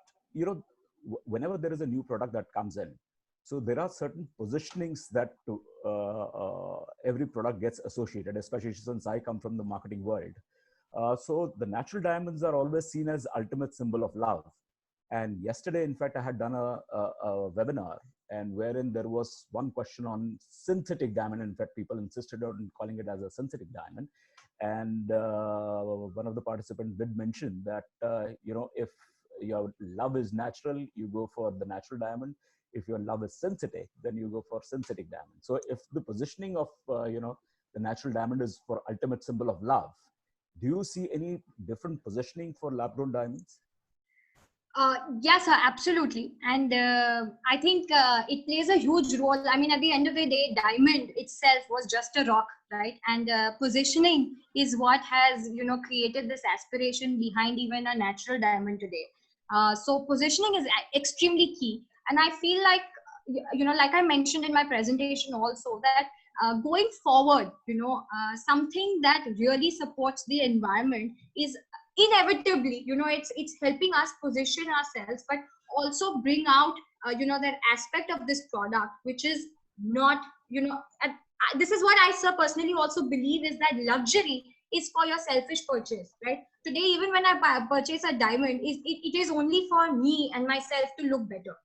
whenever there is a new product that comes in, so there are certain positionings that every product gets associated, especially since I come from the marketing world. So the natural diamonds are always seen as ultimate symbol of love. And yesterday, in fact, I had done a webinar, and wherein there was one question on synthetic diamond. In fact, people insisted on calling it as a synthetic diamond. And one of the participants did mention that, if your love is natural, you go for the natural diamond. If your love is synthetic, then you go for synthetic diamond. So if the positioning of, the natural diamond is for ultimate symbol of love, do you see any different positioning for lab-grown diamonds? Yes, sir, absolutely. And I think it plays a huge role. I mean, at the end of the day, diamond itself was just a rock, right? And positioning is what has, created this aspiration behind even a natural diamond today. So positioning is extremely key. And I feel like, like I mentioned in my presentation also, that going forward, something that really supports the environment is inevitably, it's helping us position ourselves, but also bring out, that aspect of this product, which is not, this is what I personally also believe, is that luxury is for your selfish purchase, right? Today, even when I purchase a diamond, it is only for me and myself to look better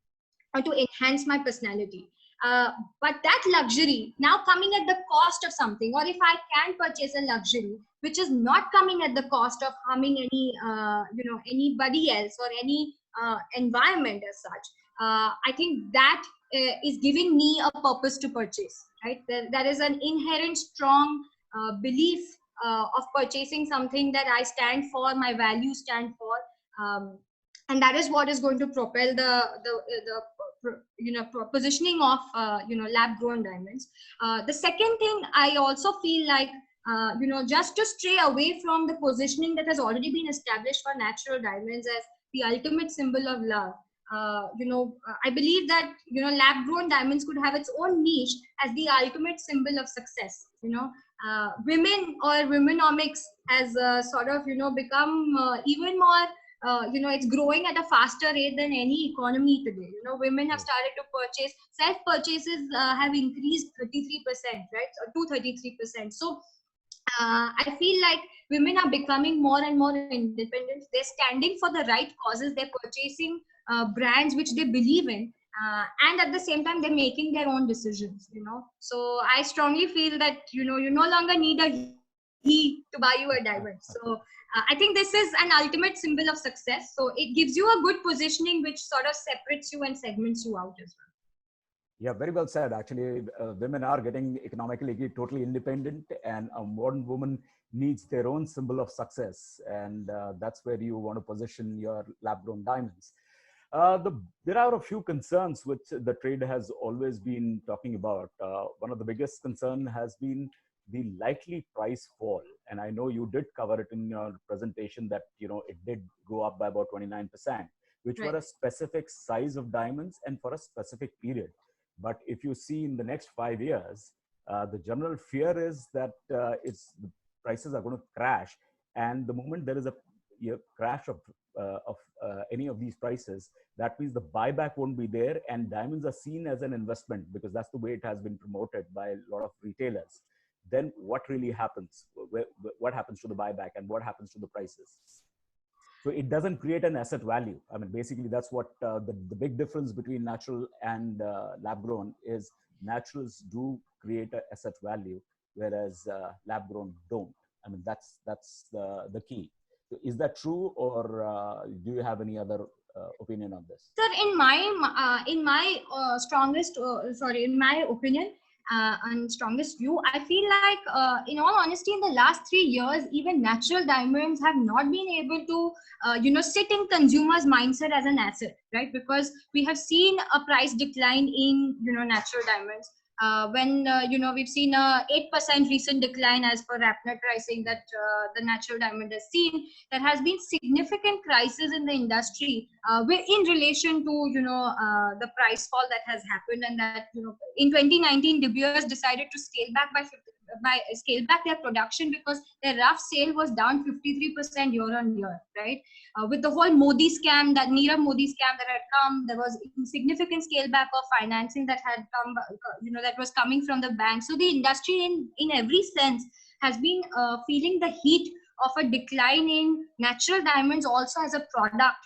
or to enhance my personality. But that luxury now coming at the cost of something, or if I can purchase a luxury which is not coming at the cost of harming any, anybody else or any environment as such, I think that is giving me a purpose to purchase, right? There is an inherent strong belief of purchasing something that I stand for, my values stand for. And that is what is going to propel the positioning of lab grown diamonds. The second thing, I also feel like just to stray away from the positioning that has already been established for natural diamonds as the ultimate symbol of love. I believe that lab grown diamonds could have its own niche as the ultimate symbol of success. Women or womenomics has sort of become even more. It's growing at a faster rate than any economy today. Women have started to purchase. Self purchases have increased 33%, right? To 33%. So I feel like women are becoming more and more independent. They're standing for the right causes. They're purchasing brands which they believe in. And at the same time, they're making their own decisions, So I strongly feel that, you no longer need a he to buy you a diamond. So I think this is an ultimate symbol of success. So it gives you a good positioning, which sort of separates you and segments you out as well. Yeah, very well said. Actually, women are getting economically totally independent, and a modern woman needs their own symbol of success. And that's where you want to position your lab-grown diamonds. There are a few concerns which the trade has always been talking about. One of the biggest concern has been the likely price fall. And I know you did cover it in your presentation that, it did go up by about 29%, which were a specific size of diamonds and for a specific period. But if you see in the next 5 years, the general fear is that the prices are going to crash. And the moment there is a crash of any of these prices, that means the buyback won't be there, and diamonds are seen as an investment because that's the way it has been promoted by a lot of retailers. Then what really happens? What happens to the buyback and what happens to the prices? So it doesn't create an asset value. I mean, basically that's what the big difference between natural and lab grown is. Naturals do create an asset value, whereas lab grown don't. I mean, that's the key. So is that true, or do you have any other opinion on this? Sir, in my opinion and strongest view, I feel like, in all honesty, in the last 3 years, even natural diamonds have not been able to, sit in consumers' mindset as an asset, right? Because we have seen a price decline in, natural diamonds. We've seen a 8% recent decline as per Rapnet pricing that the natural diamond has seen. There has been significant crisis in the industry in relation to the price fall that has happened, and that in 2019 De Beers decided to scale back by back their production because their rough sale was down 53% year on year, right? With the whole Modi scam, that Nirav Modi scam that had come, there was significant scale back of financing that had come, that was coming from the bank. So the industry in every sense has been feeling the heat of a decline in natural diamonds also as a product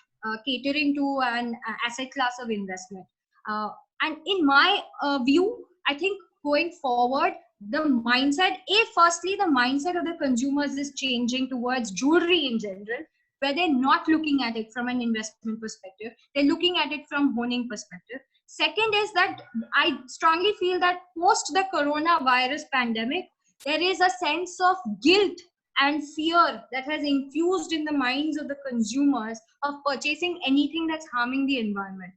catering to an asset class of investment. And in my view, I think going forward, the mindset, firstly, the mindset of the consumers is changing towards jewelry in general, where they're not looking at it from an investment perspective. They're looking at it from honing perspective. Second is that I strongly feel that post the coronavirus pandemic, there is a sense of guilt and fear that has infused in the minds of the consumers of purchasing anything that's harming the environment.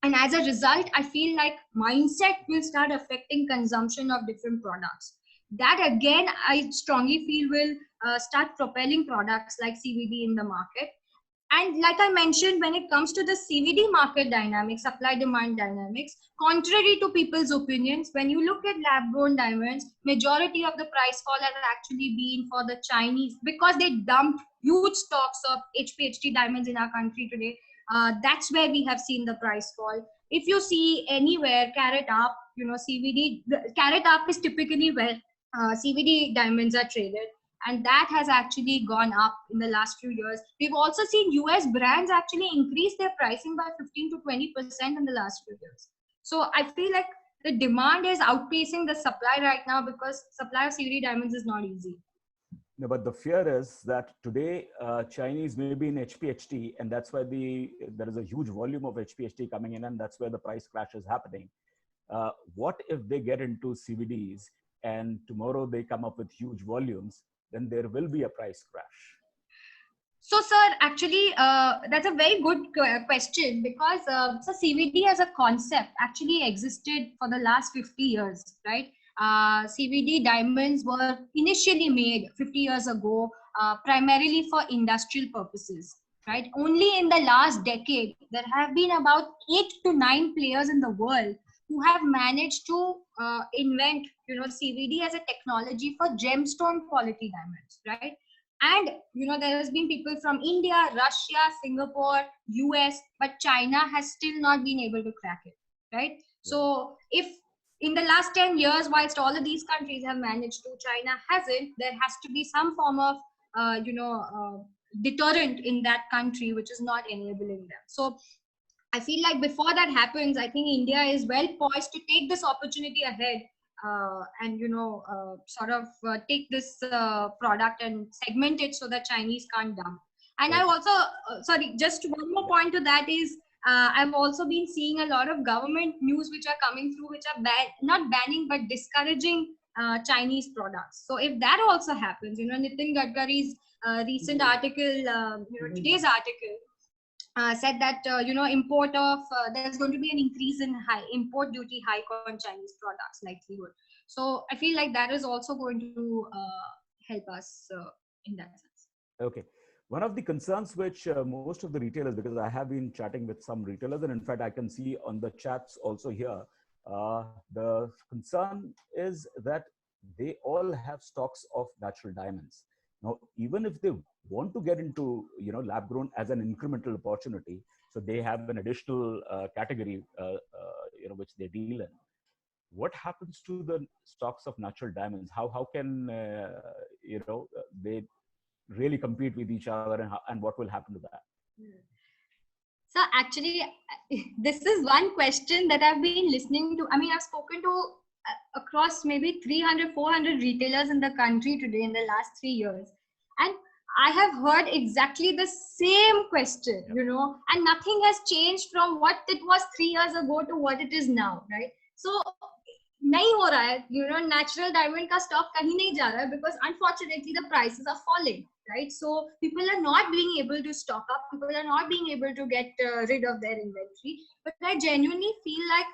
And as a result, I feel like mindset will start affecting consumption of different products. That again, I strongly feel will start propelling products like CVD in the market. And like I mentioned, when it comes to the CVD market dynamics, supply-demand dynamics, contrary to people's opinions, when you look at lab-grown diamonds, majority of the price fall has actually been for the Chinese because they dumped huge stocks of HPHT diamonds in our country today. That's where we have seen the price fall. If you see anywhere, carat up, CVD, carat up is typically where CVD diamonds are traded. And that has actually gone up in the last few years. We've also seen US brands actually increase their pricing by 15 to 20% in the last few years. So I feel like the demand is outpacing the supply right now because supply of CVD diamonds is not easy. No, but the fear is that today Chinese may be in HPHT, and that's why there is a huge volume of HPHT coming in, and that's where the price crash is happening. What if they get into CVDs and tomorrow they come up with huge volumes? Then there will be a price crash. So, sir, actually, that's a very good question because so CVD as a concept actually existed for the last 50 years, right? CVD diamonds were initially made 50 years ago, primarily for industrial purposes, right? Only in the last decade, there have been about 8 to 9 players in the world who have managed to invent, CVD as a technology for gemstone quality diamonds, right? And, there has been people from India, Russia, Singapore, US, but China has still not been able to crack it, right? So if in the last 10 years, whilst all of these countries have managed to, China hasn't, there has to be some form of, deterrent in that country, which is not enabling them. So I feel like before that happens, I think India is well poised to take this opportunity ahead and, take this product and segment it so that Chinese can't dump. And I also, just one more point to that is, I've also been seeing a lot of government news which are coming through, which are not banning, but discouraging Chinese products. So if that also happens, Nitin Gadkari's recent article, today's article, said that import of there's going to be an increase in import duty hike on Chinese products likelihood. So I feel like that is also going to help us in that sense. Okay. One of the concerns which most of the retailers, because I have been chatting with some retailers, and in fact I can see on the chats also here, the concern is that they all have stocks of natural diamonds. Now, even if they want to get into, lab grown as an incremental opportunity, so they have an additional category, which they deal in. What happens to the stocks of natural diamonds? How can, they really compete with each other, and what will happen to that? So actually, this is one question that I've been listening to. I mean, I've spoken to across maybe 300, 400 retailers in the country today in the last 3 years. And I have heard exactly the same question, and nothing has changed from what it was 3 years ago to what it is now, right? So, nahi ho raha hai, natural diamond ka stock kahin nahi ja raha hai because unfortunately the prices are falling, right? So people are not being able to stock up, people are not being able to get rid of their inventory. But I genuinely feel like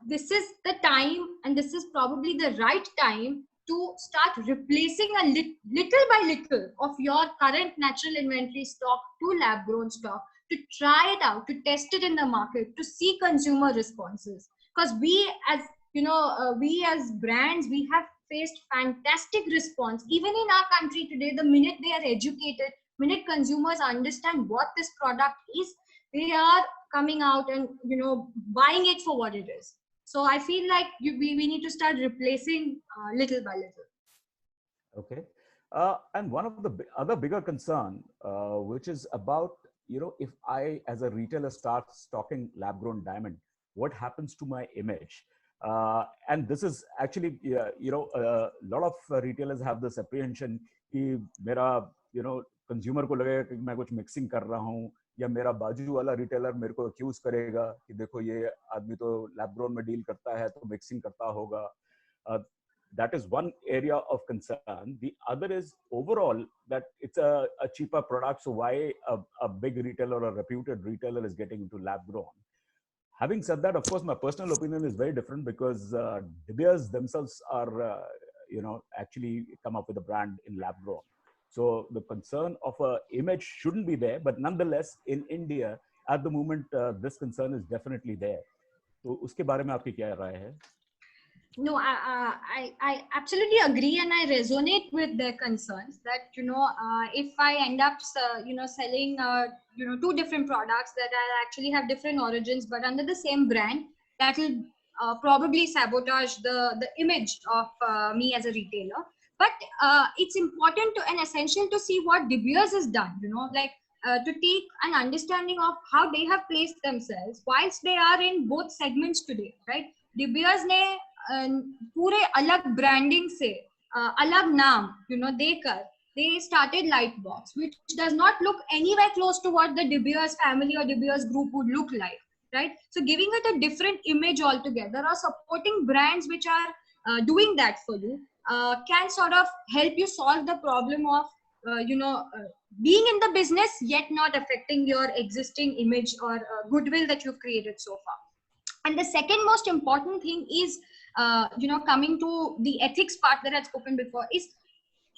this is the time, and this is probably the right time to start replacing little by little of your current natural inventory stock to lab grown stock, to try it out, to test it in the market, to see consumer responses. Because we as brands, we have faced fantastic response. Even in our country today, the minute they are educated, minute consumers understand what this product is, they are coming out and buying it for what it is. So I feel like we need to start replacing little by little. Okay. And one of the other bigger concern, which is about, if I, as a retailer, start stocking lab-grown diamond, what happens to my image? And this is actually, a lot of retailers have this apprehension कि मेरा, consumer को लगेगा कि मैं कुछ mixing कर रहा हूँ, या मेरा बाजू वाला retailer मेरे को accuse करेगा कि देखो ये आदमी तो lab-grown में deal करता है तो mixing करता होगा. That is one area of concern. The other is overall that it's a cheaper product. So why a big retailer or a reputed retailer is getting into lab grown? Having said that, of course, my personal opinion is very different because De Beers themselves are, actually come up with a brand in lab grown. So the concern of a image shouldn't be there, but nonetheless, in India, at the moment, this concern is definitely there. So उसके बारे में आपकी क्या राय है? No, I absolutely agree, and I resonate with their concerns that if I end up selling two different products that actually have different origins but under the same brand, that will probably sabotage the image of me as a retailer. But it's important and essential to see what De Beers has done. To take an understanding of how they have placed themselves whilst they are in both segments today, right? De Beers ने पूरे अलग branding से अलग नाम देकर they started Lightbox, which does not look anywhere close to what the De Beers family or De Beers group would look like, right? So giving it a different image altogether, or supporting brands which are doing that for you can sort of help you solve the problem of being in the business yet not affecting your existing image or goodwill that you've created so far. And the second most important thing is coming to the ethics part that I'd spoken before, is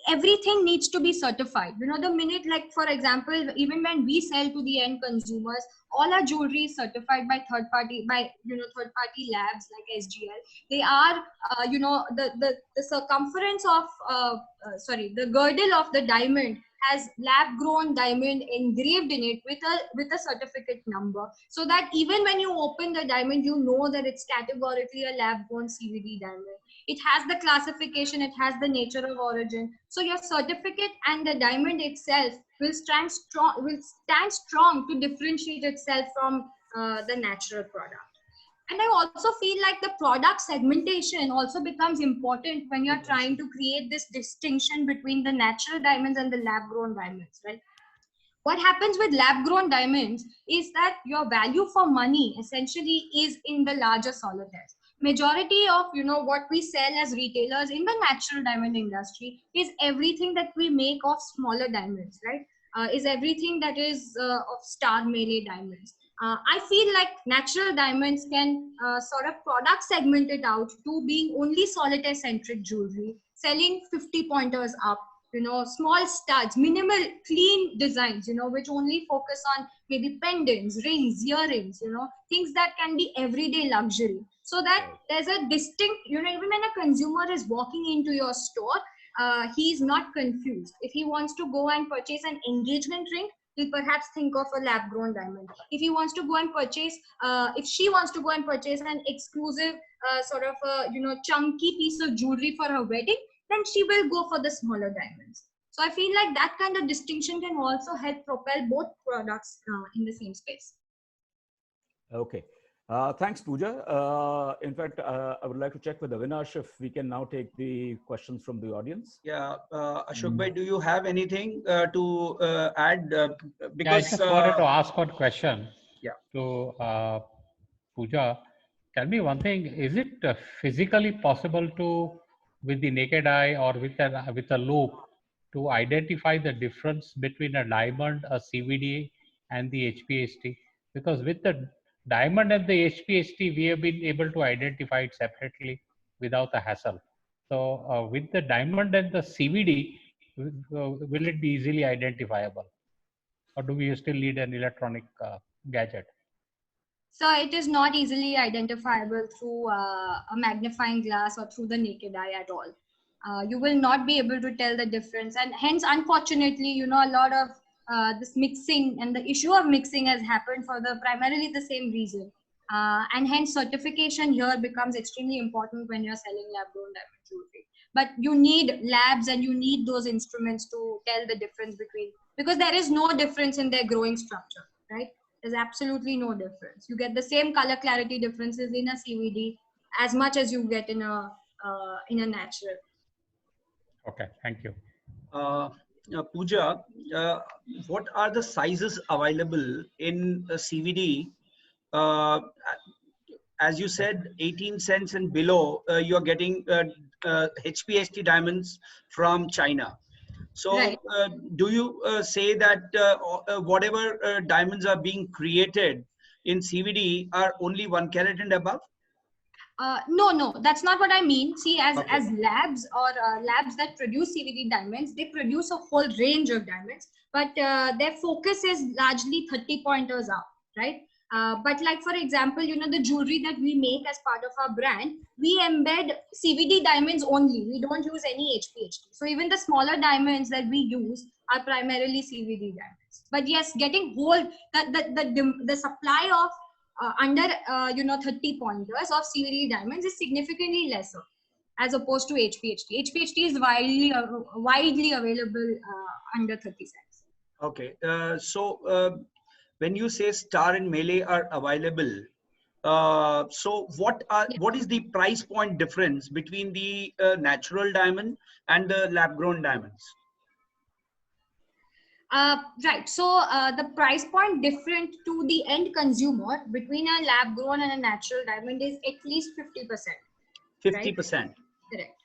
everything needs to be certified. The minute, like for example, even when we sell to the end consumers, all our jewelry is certified by third party labs like SGL. They are the circumference of the girdle of the diamond has lab grown diamond engraved in it with a certificate number, so that even when you open the diamond, you know that it's categorically a lab grown CVD diamond. It has the classification, it has the nature of origin. So your certificate and the diamond itself will stand strong to differentiate itself from the natural product. And I also feel like the product segmentation also becomes important when you're trying to create this distinction between the natural diamonds and the lab-grown diamonds, right? What happens with lab-grown diamonds is that your value for money essentially is in the larger solitaires. Majority of what we sell as retailers in the natural diamond industry is everything that we make of smaller diamonds, right? Is everything that is of star Melee diamonds. I feel like natural diamonds can sort of product segment it out to being only solitaire centric jewelry, selling 50 pointers up, small studs, minimal clean designs, which only focus on maybe pendants, rings, earrings, things that can be everyday luxury. So that there's a distinct, even when a consumer is walking into your store, he's not confused. If he wants to go and purchase an engagement ring, he'll perhaps think of a lab grown diamond. If he wants to go and purchase, if she wants to go and purchase an exclusive sort of chunky piece of jewelry for her wedding, then she will go for the smaller diamonds. So I feel like that kind of distinction can also help propel both products in the same space. Okay. Thanks, Pooja. In fact, I would like to check with Avinash if we can now take the questions from the audience. Yeah, Ashok bhai, do you have anything to add? Because I just wanted to ask one question. Yeah. To Pooja, tell me one thing: is it physically possible to, with the naked eye or with a loop, to identify the difference between a diamond, a CVD, and the HPST? Because with the diamond and the HPST, we have been able to identify it separately without a hassle. So with the diamond and the CVD, will it be easily identifiable? Or do we still need an electronic gadget? So it is not easily identifiable through a magnifying glass or through the naked eye at all. You will not be able to tell the difference, and hence, unfortunately, you know, a lot of this mixing and the issue of mixing has happened for the primarily the same reason. And hence certification here becomes extremely important when you're selling lab grown diamond jewelry. But you need labs and you need those instruments to tell the difference between, because there is no difference in their growing structure, right? There's absolutely no difference. You get the same color clarity differences in a CVD as much as you get in a natural. Okay, thank you. Pooja, what are the sizes available in CVD? As you said, 18 cents and below, you are getting HPHT diamonds from China. So Right. do you say that whatever diamonds are being created in CVD are only 1 carat and above? No, that's not what I mean. See, as Okay. labs or labs that produce CVD diamonds, they produce a whole range of diamonds, but their focus is largely 30 pointers out, right? But like, for example, you know, the jewelry that we make as part of our brand, we embed CVD diamonds only. We don't use any HPHT. So even the smaller diamonds that we use are primarily CVD diamonds. But yes, getting whole, the supply of under 30 pointers of CVD diamonds is significantly lesser as opposed to HPHT. HPHT is widely available under 30 cents. Okay. When you say Star and Melee are available, so what is the price point difference between the natural diamond and the lab grown diamonds? Right. So the price point different to the end consumer between a lab grown and a natural diamond is at least 50%. 50%. Right? Correct.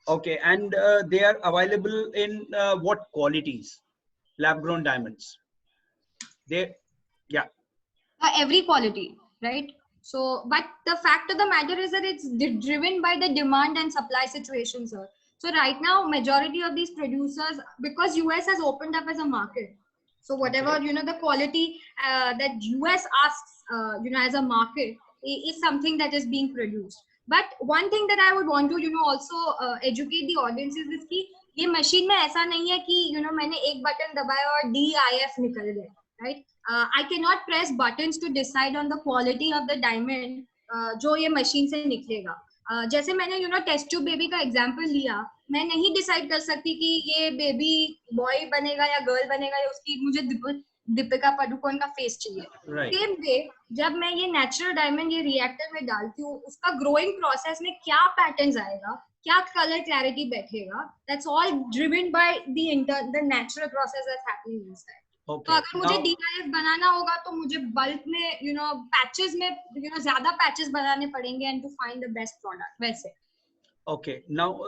Okay. And they are available in what qualities? Lab grown diamonds. Yeah. Every quality, right? So, but the fact of the matter is that it's driven by the demand and supply situation, sir. So right now, majority of these producers, because US has opened up as a market, so whatever, Okay. you know, the quality that US asks, as a market is something that is being produced. But one thing that I would want to, also educate the audiences is कि ये machine में ऐसा नहीं है कि, मैंने एक button दबाया और DIF निकल गए, right? I cannot press buttons to decide on the quality of the diamond जो ये machine से निकलेगा. जैसे मैंने टेस्ट ट्यूब बेबी का एग्जांपल लिया, मैं नहीं डिसाइड कर सकती कि ये बेबी बॉय बनेगा या गर्ल बनेगा या उसकी मुझे दीपिका पादुकोण का फेस चाहिए. सेम वे जब मैं ये नेचुरल डायमंड ये रिएक्टर में डालती हूँ, उसका ग्रोइंग प्रोसेस में क्या पैटर्न्स आएगा, क्या कलर क्लैरिटी बैठेगा, that's all driven by the natural process that's happening inside. Okay. तो अगर मुझे DIF बनाना होगा तो मुझे बल्क में पैचेस में ज्यादा पैचेस बनाने पड़ेंगे and to find the best product वैसे. Okay. Now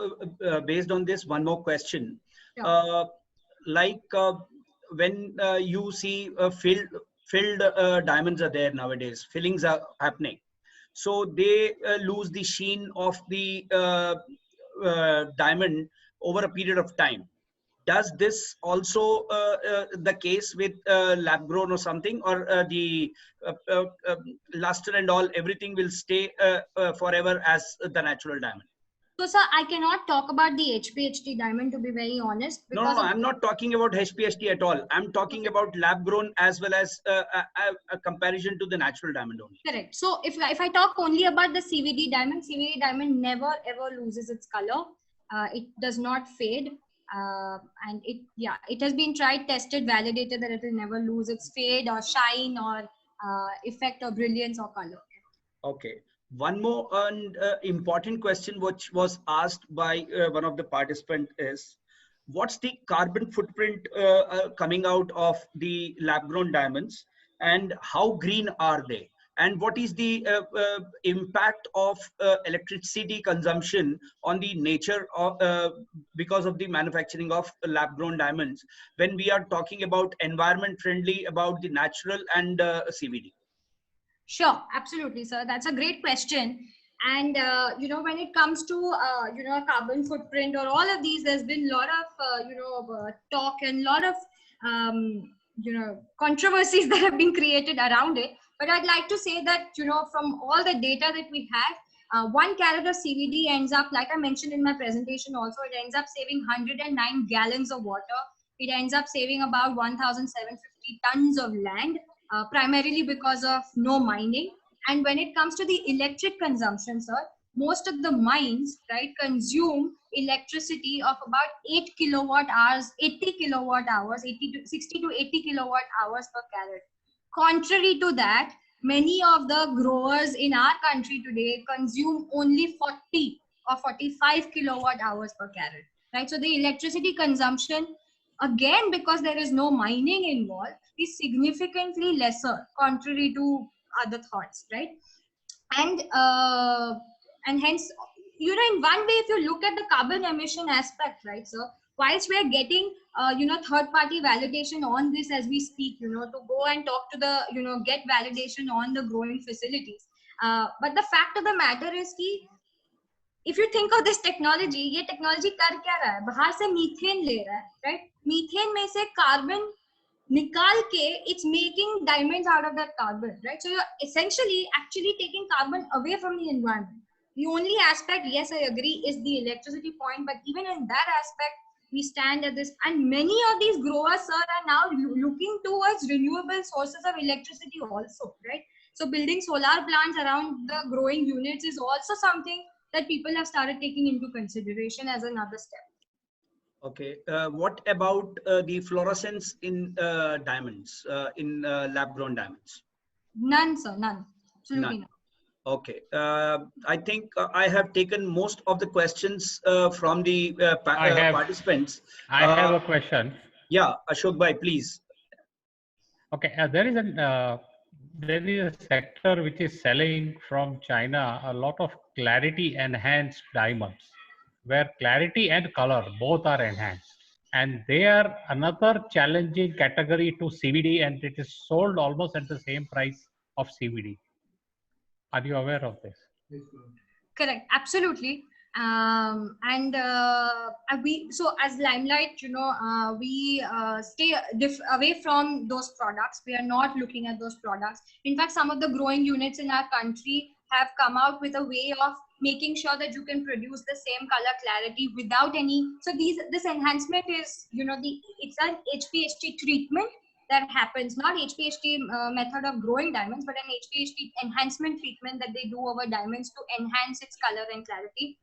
based on this, one more question. Sure. When you see filled diamonds are there nowadays, fillings are happening, so they lose the sheen of the diamond over a period of time. Does this also the case with lab grown or something, or the luster and all, everything will stay forever as the natural diamond? So, sir, I cannot talk about the HPHT diamond, to be very honest. No, I'm not talking about HPHT at all. I'm talking about lab grown as well as a comparison to the natural diamond only. Correct. So if I talk only about the CVD diamond never ever loses its color. It does not fade. And it has been tried, tested, validated that it will never lose its fade or shine or effect or brilliance or color. Okay. One more important question which was asked by one of the participants is, what's the carbon footprint coming out of the lab grown diamonds and how green are they? And what is the impact of electricity consumption on the nature of because of the manufacturing of lab grown diamonds when we are talking about environment friendly, about the natural and CVD? Sure, absolutely, sir. That's a great question. And when it comes to carbon footprint or all of these, there's been a lot of talk and a lot of controversies that have been created around it. But I'd like to say that from all the data that we have, 1 carat of CVD ends up, like I mentioned in my presentation also, it ends up saving 109 gallons of water. It ends up saving about 1,750 tons of land, primarily because of no mining. And when it comes to the electric consumption, sir, most of the mines, right, consume electricity of about 8 kilowatt hours, 80 kilowatt hours, 60 to 80 kilowatt hours per carat. Contrary to that, many of the growers in our country today consume only 40 or 45 kilowatt hours per carat, right? So the electricity consumption, again, because there is no mining involved, is significantly lesser, contrary to other thoughts, right? And hence, you know, in one way, if you look at the carbon emission aspect, right, so whilst we're getting third party validation on this as we speak, you know, to go and talk to the, you know, get validation on the growing facilities, but the fact of the matter is कि if you think of this technology, ये technology कर क्या रहा है? बाहर से methane ले रहा है, right? मीथेन में से कार्बन निकाल के it's making diamonds out of that carbon, right? So you're essentially actually taking carbon away from the environment. The only aspect, yes, I agree, is the electricity point, but even in that aspect, we stand at this, and many of these growers, sir, are now looking towards renewable sources of electricity also, right? So building solar plants around the growing units is also something that people have started taking into consideration as another step. Okay. What about the fluorescence in diamonds, in lab-grown diamonds? None, sir, none. Absolutely none. Okay. I think I have taken most of the questions from the participants. I have a question. Yeah, Ashok bhai, please. Okay, there is a sector which is selling from China a lot of clarity enhanced diamonds, where clarity and color both are enhanced, and they are another challenging category to CVD, and it is sold almost at the same price of CVD. Are you aware of this? Correct, absolutely. So as Limelight, you know, we stay away from those products. We are not looking at those products. In fact, some of the growing units in our country have come out with a way of making sure that you can produce the same color clarity without any. So this enhancement is, you know, it's an HPHT treatment that happens, not HPHT method of growing diamonds, but an HPHT enhancement treatment that they do over diamonds to enhance its color and clarity.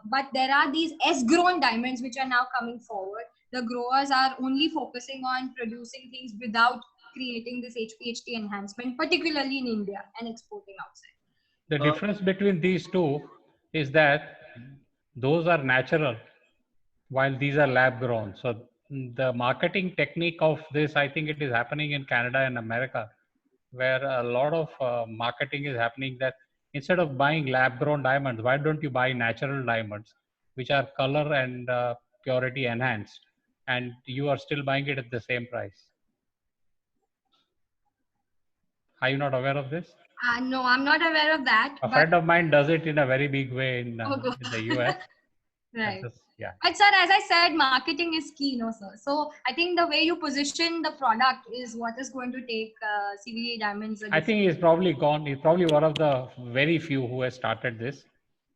But there are these S-grown diamonds which are now coming forward. The growers are only focusing on producing things without creating this HPHT enhancement, particularly in India, and exporting outside. The difference between these two is that those are natural, while these are lab grown. So the marketing technique of this, I think it is happening in Canada and America, where a lot of marketing is happening, that instead of buying lab grown diamonds, why don't you buy natural diamonds, which are color and purity enhanced, and you are still buying it at the same price. Are you not aware of this? No, I'm not aware of that. A friend of mine does it in a very big way in the US. Right. Yeah. But sir, as I said, marketing is key, no sir. So I think the way you position the product is what is going to take CVD diamonds. I think he's probably gone. He's probably one of the very few who has started this,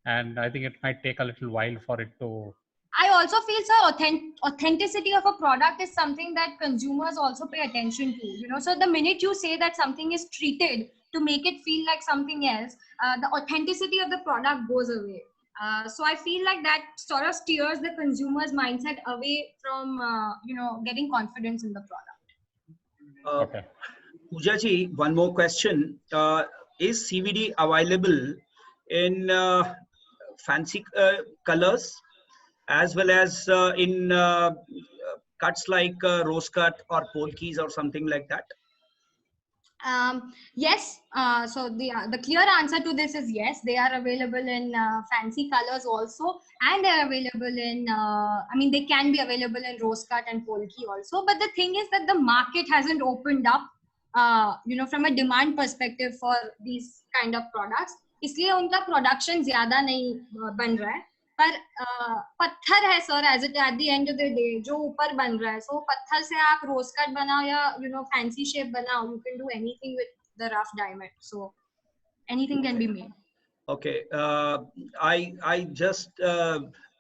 and I think it might take a little while for it to. I also feel, sir, authenticity of a product is something that consumers also pay attention to. You know, so the minute you say that something is treated to make it feel like something else, the authenticity of the product goes away. So I feel like that sort of steers the consumer's mindset away from, getting confidence in the product. Okay. Pooja ji, one more question. Is CVD available in fancy colors as well as in cuts like rose cut or polkis or something like that? Yes. So the clear answer to this is yes. They are available in fancy colors also, and they are available in. They can be available in rose cut and polki also. But the thing is that the market hasn't opened up, from a demand perspective for these kind of products. इसलिए उनका production ज़्यादा नहीं बन रहा है. पर पत्थर है sir, as it at the end of the day जो ऊपर बन रहा है, सो पत्थर से आप रोज कट बनाओ या फैंसी शेप बनाओ, you can do anything with the rough diamond, so anything can be made. Okay, I just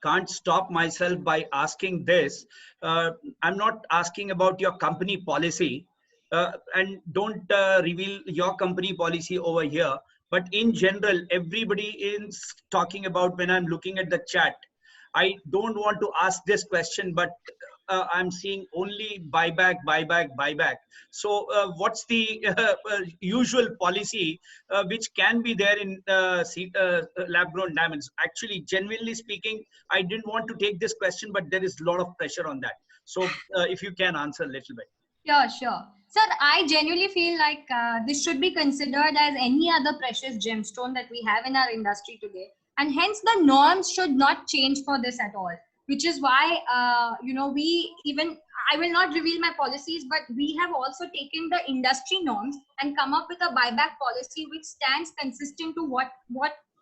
can't stop myself by asking this. I'm not asking about your company policy, and don't reveal your company policy over here. But in general, everybody is talking about, when I'm looking at the chat. I don't want to ask this question, but I'm seeing only buyback, buyback, buyback. So, what's the usual policy which can be there in lab-grown diamonds? Actually, genuinely speaking, I didn't want to take this question, but there is a lot of pressure on that. So, if you can answer a little bit. Sure, sure. Sir, I genuinely feel like this should be considered as any other precious gemstone that we have in our industry today. And hence the norms should not change for this at all. Which is why, I will not reveal my policies, but we have also taken the industry norms and come up with a buyback policy which stands consistent to what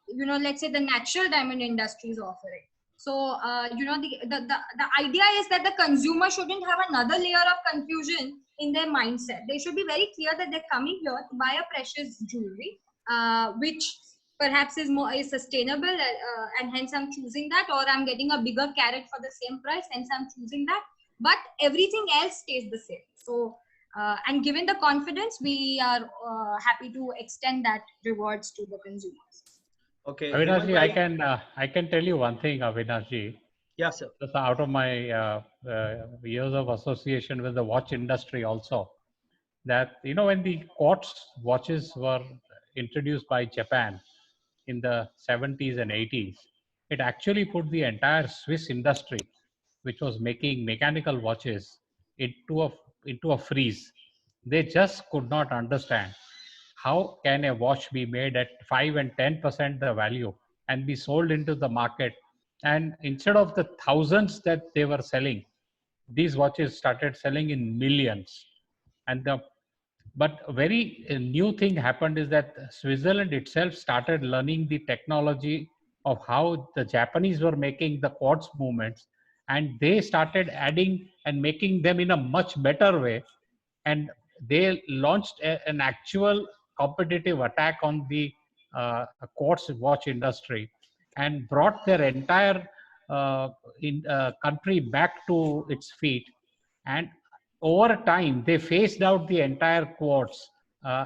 let's say the natural diamond industry is offering. So, the idea is that the consumer shouldn't have another layer of confusion in their mindset. They should be very clear that they're coming here to buy a precious jewelry, which perhaps is sustainable, and hence I'm choosing that, or I'm getting a bigger carat for the same price, hence I'm choosing that. But everything else stays the same. So, and given the confidence, we are happy to extend that rewards to the consumers. Okay, Avinash ji, Hemant I can tell you one thing, Avinash ji. yeah, sir. Just out of my years of association with the watch industry also, that when the quartz watches were introduced by Japan in the 70s and 80s, it actually put the entire Swiss industry, which was making mechanical watches, into a freeze. They just could not understand how can a watch be made at 5 and 10% the value and be sold into the market, and instead of the thousands that they were selling, these watches started selling in millions. And but a very new thing happened is that Switzerland itself started learning the technology of how the Japanese were making the quartz movements, and they started adding and making them in a much better way. And they launched an actual competitive attack on the quartz watch industry and brought their entire country back to its feet. And over time, they phased out the entire quartz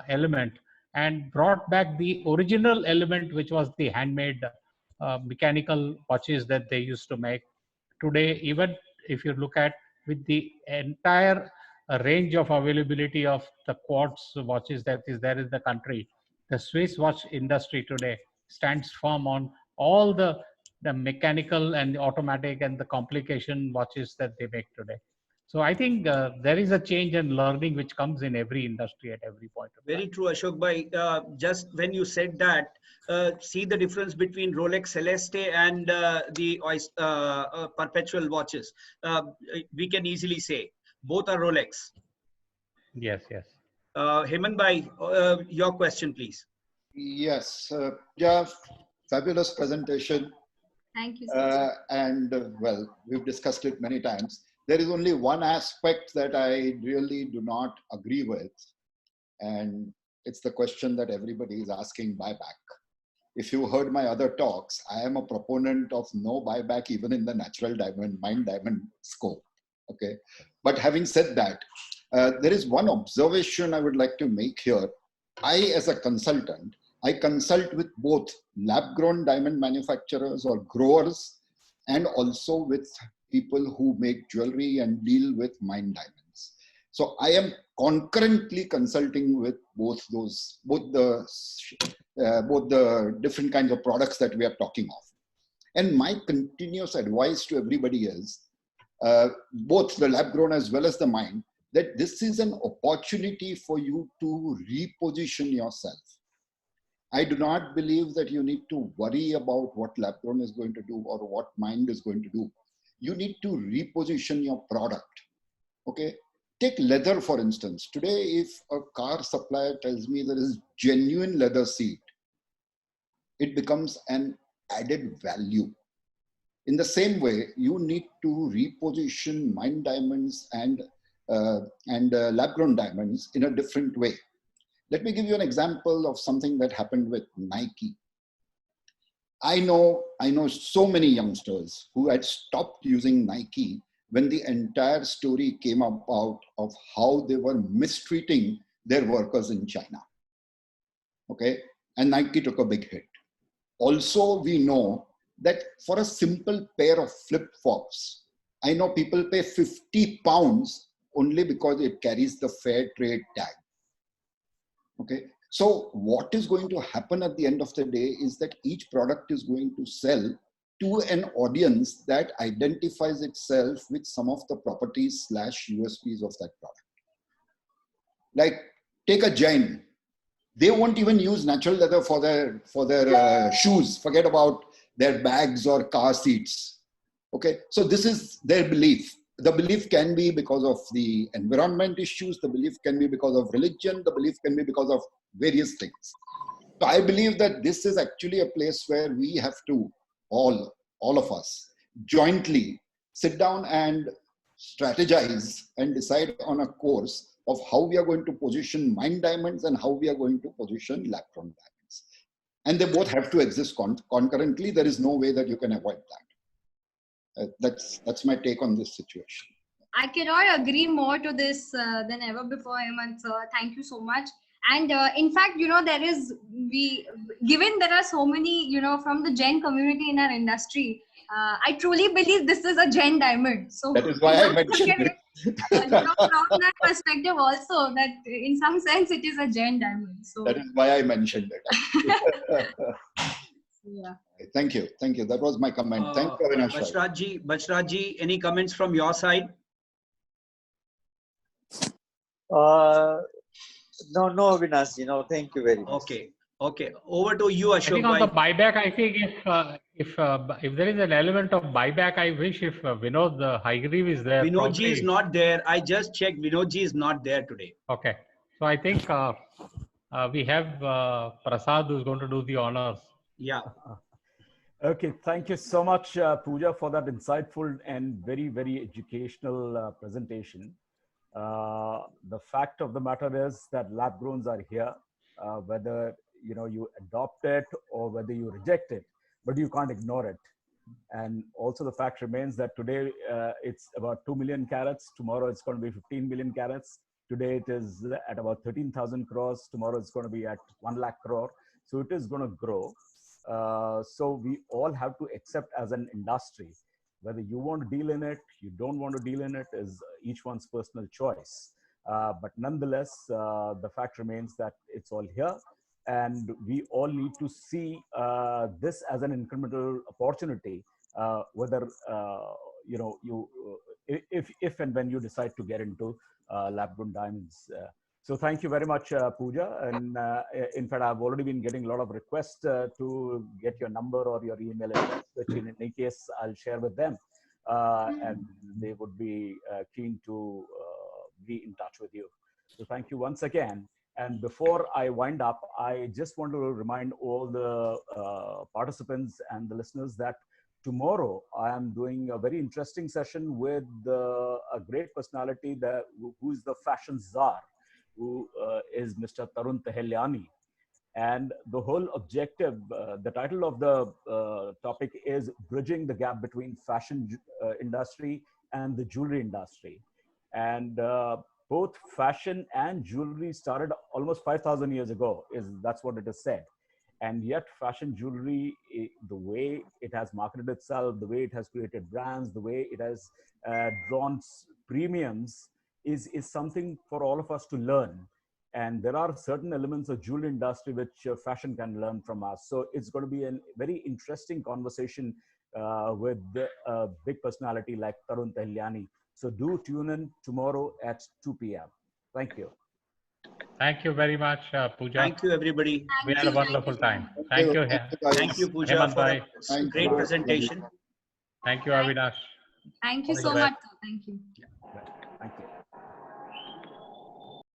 element and brought back the original element, which was the handmade mechanical watches that they used to make. Today, even if you look at with the entire range of availability of the quartz watches that is there in the country, the Swiss watch industry today stands firm on all the mechanical and the automatic and the complication watches that they make today. So I think there is a change and learning which comes in every industry at every point of time. Very true, Ashok bhai. Just when you said that, see the difference between Rolex Celeste and the perpetual watches. We can easily say both are Rolex. Yes, yes. Hemant bhai, your question, please. Yes, yeah, fabulous presentation. Thank you, sir. Well, we've discussed it many times. There is only one aspect that I really do not agree with, and it's the question that everybody is asking: buyback. If you heard my other talks, I am a proponent of no buyback even in the natural diamond, mined diamond scope. Okay, but having said that, there is one observation I would like to make here. I, as a consultant, I consult with both lab-grown diamond manufacturers or growers, and also with people who make jewelry and deal with mined diamonds. So I am concurrently consulting with both the different kinds of products that we are talking of. And my continuous advice to everybody is, both the lab-grown as well as the mined, that this is an opportunity for you to reposition yourself. I do not believe that you need to worry about what lab-grown is going to do or what mined is going to do. You need to reposition your product. Okay, take leather for instance. Today, if a car supplier tells me there is genuine leather seat, it becomes an added value. In the same way, you need to reposition mined diamonds and lab-grown diamonds in a different way. Let me give you an example of something that happened with Nike. I know so many youngsters who had stopped using Nike when the entire story came about of how they were mistreating their workers in China. Okay, and Nike took a big hit. Also, we know that for a simple pair of flip-flops, I know people pay 50 pounds only because it carries the fair trade tag. Okay, so what is going to happen at the end of the day is that each product is going to sell to an audience that identifies itself with some of the properties / USPs of that product. Like, take a Jain. They won't even use natural leather for their shoes. Forget about their bags or car seats. Okay, so this is their belief. The belief can be because of the environment issues. The belief can be because of religion. The belief can be because of various things. So I believe that this is actually a place where we have to all of us jointly sit down and strategize and decide on a course of how we are going to position Mind Diamonds and how we are going to position lab-grown diamonds. And they both have to exist concurrently. There is no way that you can avoid that. That's my take on this situation. I cannot agree more to this than ever before, Hemant sir. Thank you so much. And in fact, given there are so many, from the Jain community in our industry, I truly believe this is a Jain diamond. So that is why I mentioned it. From that perspective also, that in some sense it is a Jain diamond. So that is why I mentioned it. Yeah. Thank you. That was my comment. Thank you, Avinash. Bachraj ji, any comments from your side? No, Avinash, thank you very much. Okay. Over to you, Ashok. I think on the buyback, I think if there is an element of buyback, I wish if Vinod Hygreave is there. Vinodji is not there. I just checked. Vinodji is not there today. Okay. So I think we have Prasad who's going to do the honors. Yeah. Okay. Thank you so much, Pooja, for that insightful and very, very educational presentation. The fact of the matter is that lab growns are here, whether you adopt it or whether you reject it, but you can't ignore it. And also the fact remains that today it's about 2 million carats. Tomorrow it's going to be 15 million carats. Today it is at about 13,000 crores. Tomorrow it's going to be at 1 lakh crore. So it is going to grow. So we all have to accept as an industry, whether you want to deal in it, you don't want to deal in it is each one's personal choice. But nonetheless, the fact remains that it's all here. And we all need to see this as an incremental opportunity, whether, if and when you decide to get into lab-grown diamonds. So thank you very much, Pooja. And in fact, I've already been getting a lot of requests to get your number or your email address, which in any case, I'll share with them. And they would be keen to be in touch with you. So thank you once again. And before I wind up, I just want to remind all the participants and the listeners that tomorrow I am doing a very interesting session with a great personality who is the fashion czar, who is Mr. Tarun Tahiliani. And the whole objective, the title of the topic is Bridging the Gap Between Fashion Industry and the Jewelry Industry. And both fashion and jewelry started almost 5,000 years ago, that's what it is said. And yet fashion jewelry, the way it has marketed itself, the way it has created brands, the way it has drawn premiums is something for all of us to learn. And there are certain elements of jewelry industry which fashion can learn from us. So it's going to be a very interesting conversation with a big personality like Tarun Tahiliani. So do tune in tomorrow at 2 p.m. Thank you. Thank you very much, Pooja. Thank you, everybody. We had a wonderful time. Thank you. Thank you, Pooja, for a great presentation. Thank you, Avinash. Thank you so much. Thank you. Thank you.